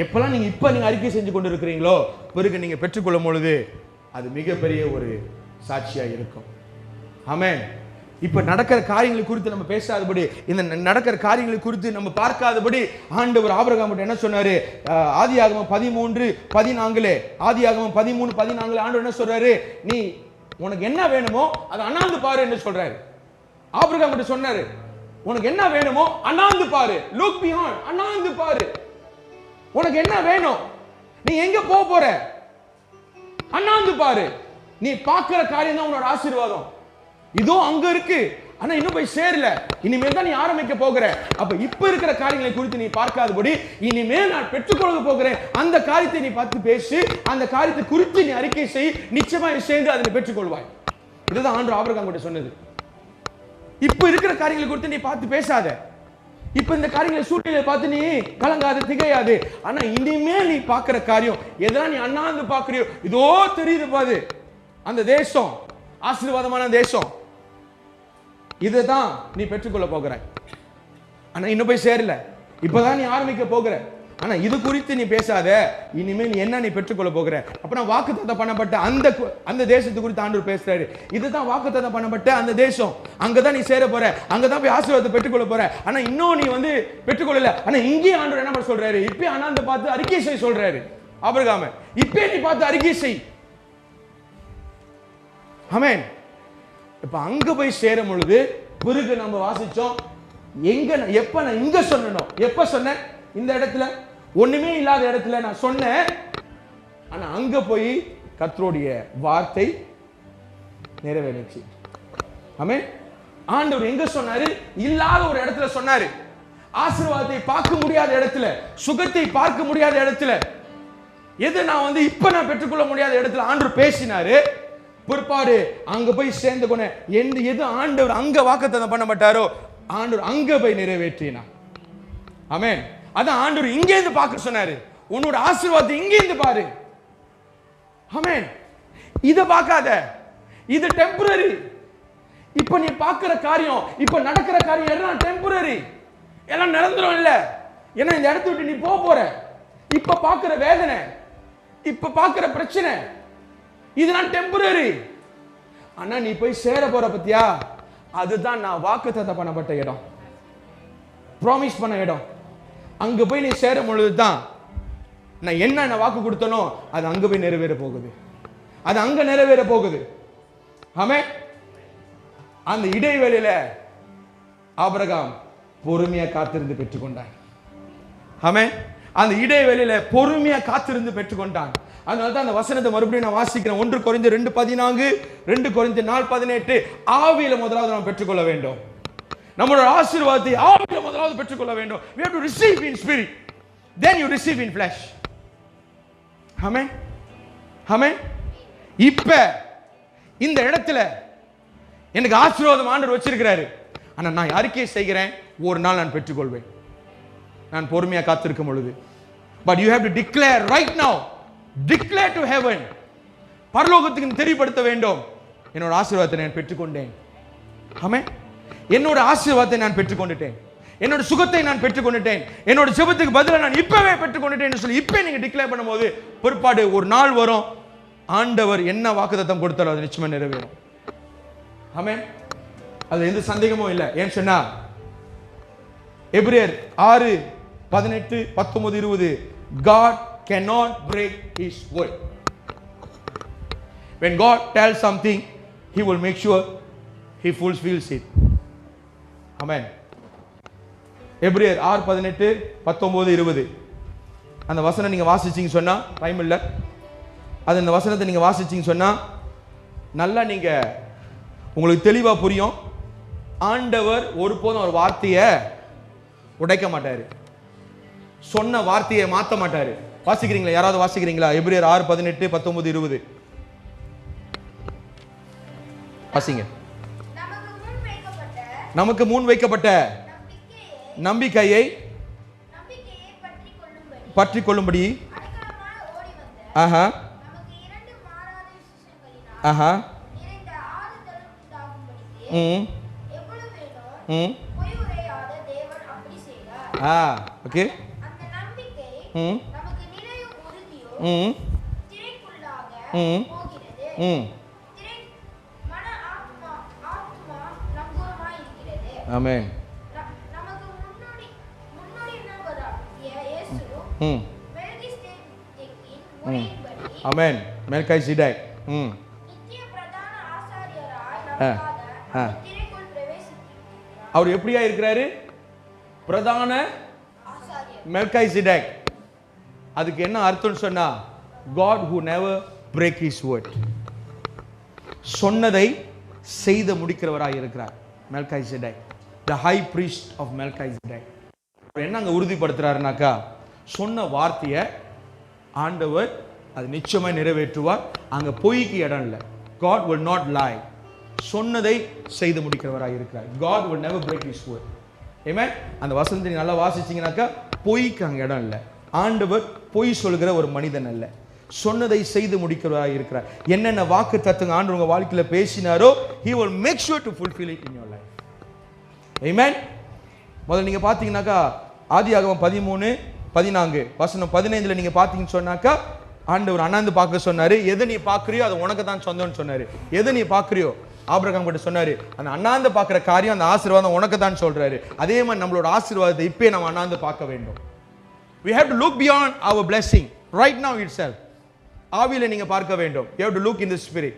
எப்பெல்லாம் நீங்க அறிக்கை செஞ்சு கொண்டு இருக்கிறீங்களோ, பிறகு நீங்க பெற்றுக்கொள்ளும் பொழுது அது மிகப்பெரிய ஒரு சாட்சியா இருக்கும். ஆமென். இப்ப நடக்கிற காரியங்களை குறித்து நம்ம பேசாதபடி, இந்த நடக்கிற காரியங்களை குறித்து நம்ம பார்க்காதபடி ஆண்டவர் ஆபிரகாம் என்ன சொன்னாரு? ஆதியாகமம் 13:14, ஆதியாகமம் 13:14 ஆண்டவர் என்ன சொல்றாரு? நீ உனக்கு என்ன வேணுமோ அதை அண்ணாந்து பாரு என்று சொல்றாரு. ஆபிரகாம் கிட்ட சொன்னாரு, உனக்கு என்ன வேணுமோ அண்ணாந்து பாரு, லுக் பியாண்ட், அண்ணாந்து பாரு. உனக்கு என்ன வேணும்? நீ எங்க போற? அண்ணாந்து பாரு. நீ பார்க்கிற காரியம் தான் உன்னோட ஆசீர்வாதம். இதோ அங்க இருக்கு, ஆனா இன்னும் போய் சேரல. இனிமேல் தான் நீ ஆரம்பிக்க போகிற. அப்ப இப்ப இருக்கிற காரியங்களை குறித்து நீ பார்க்காதபடி, இனிமேல் நான் பெற்றுக்கொள்ள போகிறேன் அந்த காரியத்தை நீ பார்த்து பேசி, அந்த காரியத்தை குறித்து நீ அறிக்கை செய், நிச்சயமா சேர்ந்து அதை பெற்றுக்கொள்வாய். இதுதான் ஆண்டவர் ஆபிரகாம் கிட்ட சொன்னது. இப்ப இருக்கிற காரியங்களை குறித்து நீ பார்த்து பேசாத. இப்ப இந்த காரியங்களை சூழ்நிலை பார்த்து நீ கலங்காது, திகையாது. ஆனா இனிமேல் நீ பார்க்கிற காரியம் எதெல்லாம் நீ அண்ணாந்து பார்க்கிறியோ, இதோ தெரியுது பாரு அந்த தேசம், ஆசீர்வாதமான தேசம், இதுதான் நீ பெற்றுக்கொள்ள போகிறாய். ஆனா இன்னும் போய் சேரல, இப்பதான் நீ ஆரம்பிக்க போகிற. ஆனா இது குறித்து நீ பேசாத. இனிமேல் நீ என்ன நீ பெற்றுக்கொள்ள போகிற? அப்புறம் வாக்குத்தத்தம் பண்ணப்பட்ட அந்த தேசத்து குறித்து ஆண்டவர் பேசுறாரு. இதுதான் வாக்குத்தத்தம் பண்ணப்பட்ட அந்த தேசம், அங்கதான் நீ சேர போற, அங்கதான் போய் ஆசீர்வாதத்தை பெற்றுக்கொள்ள போற. ஆனா இன்னும் நீ பெற்றுக்கொள்ளல. ஆனா இங்கே ஆண்டவர் என்ன சொல்றாரு? இப்ப அண்ணாந்து பார்த்து அறிக்கை செய் சொல்றாரு ஆபிரகாம். இப்ப நீ பார்த்து அறிக்கை செய். ஆமென். இப்ப அங்க போய் சேரும் பொழுது பிறகு நம்ம வாசிச்சோம், எப்ப நான் இங்க சொன்னனோ, எப்ப சொன்னேன்? இந்த இடத்துல ஒண்ணுமே இல்லாத இடத்துல நான் சொன்னேன். ஆனா அங்க போய் கர்த்தருடைய வார்த்தை நிறைவேறிச்சு. ஆமென். ஆண்டவர் எங்க சொன்னாரு? இல்லாத ஒரு இடத்துல சொன்னாரு. ஆசீர்வாதத்தை பார்க்க முடியாத இடத்துல, சுகத்தை பார்க்க முடியாத இடத்துல, எது நான் இப்ப நான் பெற்றுக்கொள்ள முடியாத இடத்துல ஆண்டவர் பேசினாரு. பிற்பாடு அங்க போய் சேர்ந்து கொண்ட எது ஆண்டவர் அங்க வாக்குத்தத்தம் பண்ண மாட்டாரோ, ஆண்டவர் அங்க போய் நிறைவேற்றினார். ஆமென். அதான் ஆண்டவர் இங்கே இருந்து பார்க்க சொன்னாரு. உன்னோட ஆசீர்வாதத்தை இங்கே இருந்து பாரு. ஆமென். இத பார்க்காத, இது டெம்பரரி. இப்ப நீ பார்க்கிற காரியம், இப்ப நடக்கிற காரியம் எல்லாம் டெம்பரரி, எல்லாம் நிரந்தரம் இல்ல. ஏன்னா இந்த இடத்தை விட்டு நீ போற. இப்ப பார்க்கிற வேதனை, இப்ப பார்க்கிற பிரச்சனை, இதெல்லாம் டெம்பரரி. ஆனா நீ போய் சேர போற பத்தியா, அதுதான் நான் வாக்குத்தத்தம் பண்ணப்பட்ட இடம், ப்ராமிஸ் பண்ண இடம். அங்க போய் நீ சேரும் பொழுதுதான் நான் என்ன வாக்கு கொடுத்தனோ அது அங்க போய் நிறைவேற போகுது. அது அங்க நிறைவேற போகுது. ஆமென். அந்த இடைவேளையில ஆபிரகாம் பொறுமையா காத்திருந்து பெற்றுக்கொண்டான். ஆமென். அந்த இடைவேளையில பொறுமையா காத்திருந்து பெற்றுக்கொண்டான். அதனால தான் அந்த வசனத்தை மறுபடியும் நான் வாசிக்கிறேன். 1 கொரிந்தியர் 2:14, 2 கொரிந்தியர் 4:18. ஆவியில முதலாவது நாம் பெற்றுக்கொள்ள வேண்டும். நம்மளோட ஆசீர்வாதத்தை ஆவியில முதலாவது பெற்றுக்கொள்ள வேண்டும். We have to receive in spirit, then you receive in flesh. ஆமென். ஆமென். இப்ப இந்த இடத்துல எனக்கு ஆசீர்வாதம் ஆண்டவர் வச்சிருக்கிறாரு. ஆனா நான் அறிக்கை செய்கிறேன், ஒரு நாள் நான் பெற்றுக்கொள்வேன், நான் பொறுமையா காத்திருக்கும் பொழுது. But you have to declare right now, declare to heaven, பரலோகத்துக்கு தெரியப்படுத்த வேண்டும், என்னோட ஆசீர்வாதத்தை நான் பெற்றுக்கொண்டேன். ஆமென். என்னோட ஆசீர்வாதத்தை நான் பெற்றுக்கொண்டுட்டேன், என்னோட சுகத்தை நான் பெற்றுக்கொண்டுட்டேன், என்னோட ஜெபத்துக்கு பதிலா நான் இப்பவே பெற்றுக்கொண்டுட்டேன்னு சொல்லி இப்ப நீங்க டிக்ளேர் பண்ணும்போது பிற்பாடு ஒரு நாள் வரும், ஆண்டவர் என்ன வாக்குத்தத்தம் கொடுத்தாரோ அது நிச்சயமா நிறைவேறும். ஆமென். அது எந்த சந்தேகமும் இல்லை. ஏன் சொன்னா எபிரேயர் 6:18-19-20 God cannot break his word. When God tells something, he will make sure he fulfills it. Amen. எபிரேயர் 6:18-19-20 அந்த வசனம் நீங்க வாசிச்சீங்க சொன்னா, டைம் இல்ல, அது அந்த வசனத்தை நீங்க வாசிச்சீங்க சொன்னா நல்லா நீங்க உங்களுக்கு தெளிவா புரியும். ஆண்டவர் ஒருபோதும் ஒரு வார்த்தையை உடைக்க மாட்டாரு, சொன்ன வார்த்தையை மாத்த மாட்டாரு. வாசிக்கிறீங்களா? யாராவது வாசிக்கிறீங்களா? எபிரேயர் 6:18-19-20 வாசிங்க. நமக்கு முன் வைக்கப்பட்ட நம்பிக்கையை பற்றி கொள்ளும்படி ஓகே. ஆமென். ஆமென். மெல்கிசேதேக் அவர் எப்படியா இருக்கிறாரு? பிரதான மெல்கிசேதேக். அதுக்கு என்ன அர்த்தம் சொன்னா, God who never break his word, சொன்னதை செய்து முடிக்கிறவராய் இருக்கிறார் Melchizedek, the high priest of Melchizedek. என்ன அங்க உறுதிப்படுத்துறாருனாக்கா, சொன்ன வார்த்தையை ஆண்டவர் அது நிச்சயமா நிறைவேற்றுவார். அங்க பொய்க்கு இடம் இல்லை. God will not lie. சொன்னதை செய்து முடிக்கிறவராய் இருக்கிறார். God will never break his word. Amen. அந்த வசனத்தை நல்லா வாசிச்சீங்கன்னாக்கா பொய்க்கு அங்க இடம் இல்லை. ஆண்டவர் பொய் சொல்கிற ஒரு மனிதன் அல்ல, சொன்னதை செய்து முடிக்கிறவராய் இருக்கிறார். என்னென்ன வாக்கு தத்துவங்க ஆண்டவர் உங்க வாழ்க்கையில பேசினாரோ, he will make sure to fulfill it in your life. Amen. முதல்ல நீங்க பாத்தீங்கன்னாக்கா ஆதியாகமம் 13:14 வசனம் 15 நீங்க பாத்தீங்கன்னு சொன்னாக்கா ஆண்டவர் அண்ணாந்து பார்க்க சொன்னாரு. எதை நீ பாக்குறியோ அது உனக்கு தான் சொந்தம்னு சொன்னாரு. எதை நீ பாக்குறியோ ஆபிரகாம் கிட்ட சொன்னாரு, அந்த அண்ணாந்து பார்க்கிற காரியம், அந்த ஆசீர்வாதம் உனக்கு தான் சொல்றாரு. அதே மாதிரி நம்மளோட ஆசீர்வாதத்தை இப்பே நம்ம அண்ணாந்து பார்க்க வேண்டும். We have to look beyond our blessing right now itself. ஆவியில நீங்க பார்க்க வேண்டும். You have to look in the spirit.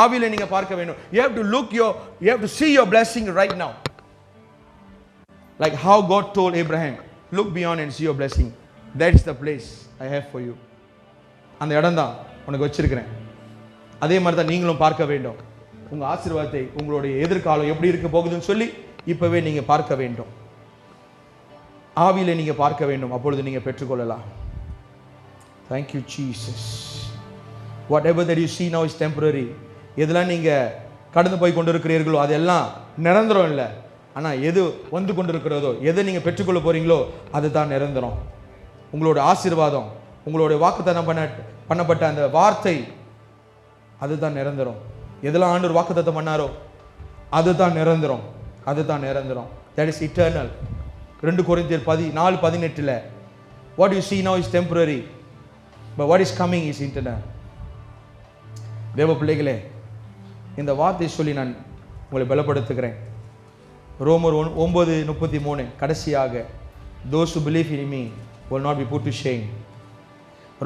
ஆவியில நீங்க பார்க்க வேண்டும். You have to see your blessing right now. Like how God told Abraham, look beyond and see your blessing. That is the place I have for you. அந்த இடம் தான் உனக்கு வச்சிருக்கிறேன். அதே மாதிரி தான் நீங்களும் பார்க்க வேண்டும். உங்க ஆசீர்வாதத்தை, உங்களுடைய எதிர்காலம் எப்படி இருக்க போகுதுன்னு சொல்லி இப்பவே நீங்க பார்க்க வேண்டும். ஆவியில நீங்க பார்க்க வேண்டும். அப்பொழுது நீங்க பெற்றுக்கொள்ளலாம். Thank you Jesus. Whatever that you see now is temporary. எதெல்லாம் நீங்க கடந்து போய் கொண்டிருக்கிறீர்களோ அதெல்லாம் நிரந்தரம் இல்லை. ஆனா எது வந்து கொண்டிருக்கிறதோ, எதை நீங்க பெற்றுக்கொள்ள போறீங்களோ அதுதான் நிரந்தரம். உங்களோட ஆசீர்வாதம், உங்களுடைய வாக்குத்தத்தம் பண்ணப்பட்ட அந்த வார்த்தை, அதுதான் நிரந்தரம். எதெல்லாம் ஆண்டவர் வாக்குத்தத்தம் பண்ணாரோ அதுதான் நிரந்தரம், அதுதான் நிரந்தரம். That is eternal. 2 கொரிந்தியர் 4:18 what you see now is temporary, but what is coming is eternal. தேவ பிள்ளைகளே, இந்த வார்த்தை சொல்லி நான் உங்களை பலப்படுத்துகிறேன். ரோமர் 9:33 கடைசியாக, those who believe in me will not be put to shame.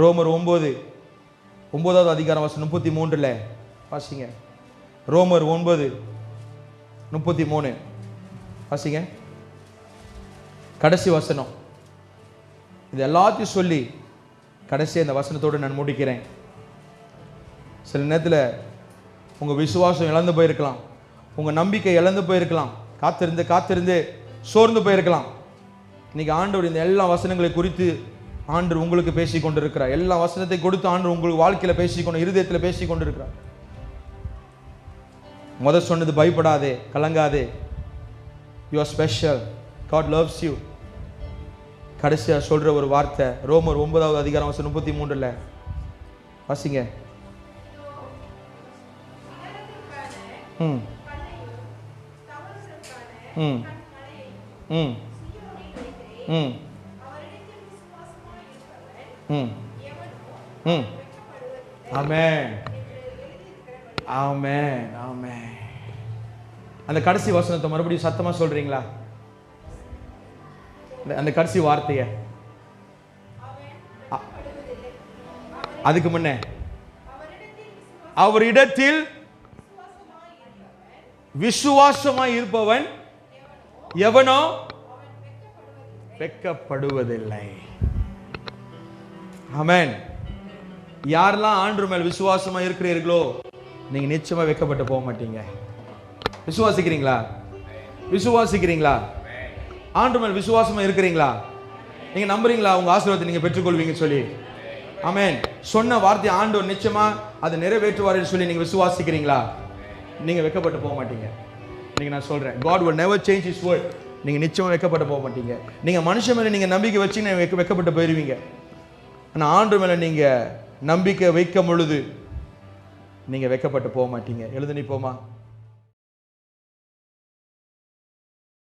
ரோமர் 9 9வது அதிகாரம் வசனம் 33 வாசிங்க. ரோமர் 9:33 வாசிங்க. கடைசி வசனம். இது எல்லாத்தையும் சொல்லி கடைசி இந்த வசனத்தோடு நான் முடிக்கிறேன். சில நேரத்தில் உங்கள் விசுவாசம் இழந்து போயிருக்கலாம், உங்கள் நம்பிக்கை இழந்து போயிருக்கலாம், காத்திருந்து சோர்ந்து போயிருக்கலாம். இன்னைக்கு ஆண்டவர் இந்த எல்லா வசனங்களை குறித்து ஆண்டவர் உங்களுக்கு பேசி கொண்டிருக்கிறார். எல்லா வசனத்தை கொடுத்து ஆண்டவர் உங்களுக்கு வாழ்க்கையில் பேசிக்கொண்டு, இருதயத்தில் பேசி கொண்டிருக்கிறார். சொன்னது பயப்படாதே, கலங்காதே, you are special, God loves you. கடைசியாக சொல்ற ஒரு வார்த்தை ரோமர் 9வது அதிகாரம் வசனம் 33 வாசிங்க. ம் ம் ம் ம் ம் ம் ஆமென் ஆமென் ஆமென். அந்த கடைசி வசனத்தை மறுபடியும் சத்தமா சொல்றீங்களா? அந்த கடைசி வார்த்தைய அதுக்கு முன்ன அவரிடத்தில் விசுவாசமாய் இருப்பவன் எவனோ வெட்கப்படுவதில்லை. ஆமென். யாரெல்லாம் ஆண்டவர் மேல் விசுவாசமா இருக்கிறீர்களோ நீங்க நிச்சயமா வெட்கப்பட்டு போக மாட்டீங்க. விசுவாசிக்கிறீங்களா? விசுவாசிக்கிறீங்களா? ஆண்டவர் மேல் விசுவாசமா இருக்கிறீங்களா? நீங்க நம்புறீங்களா உங்க ஆசீர்வாதத்தை நீங்க பெற்றுக்கொள்வீங்க சொல்லி? ஆமென். சொன்ன வார்த்தை ஆண்டவர் நிச்சயமா அதை நிறைவேற்றுவார் சொல்லி நீங்க விசுவாசிக்கிறீங்களா? நீங்க வெட்கப்பட்டு போக மாட்டீங்க. நீங்க நான் சொல்றேன், God will never change his word. நீங்க நிச்சயமா வெட்கப்பட்டு போக மாட்டீங்க. நீங்க மனுஷன் மேல நீங்க நம்பிக்கை வச்சு வெட்கப்பட்டு போயிருவீங்க. ஆனா ஆண்டவர் மேல நீங்க நம்பிக்கை வைக்கும் பொழுது நீங்க வெட்கப்பட்டு போக மாட்டீங்க. எழுந்து நிப்போமா?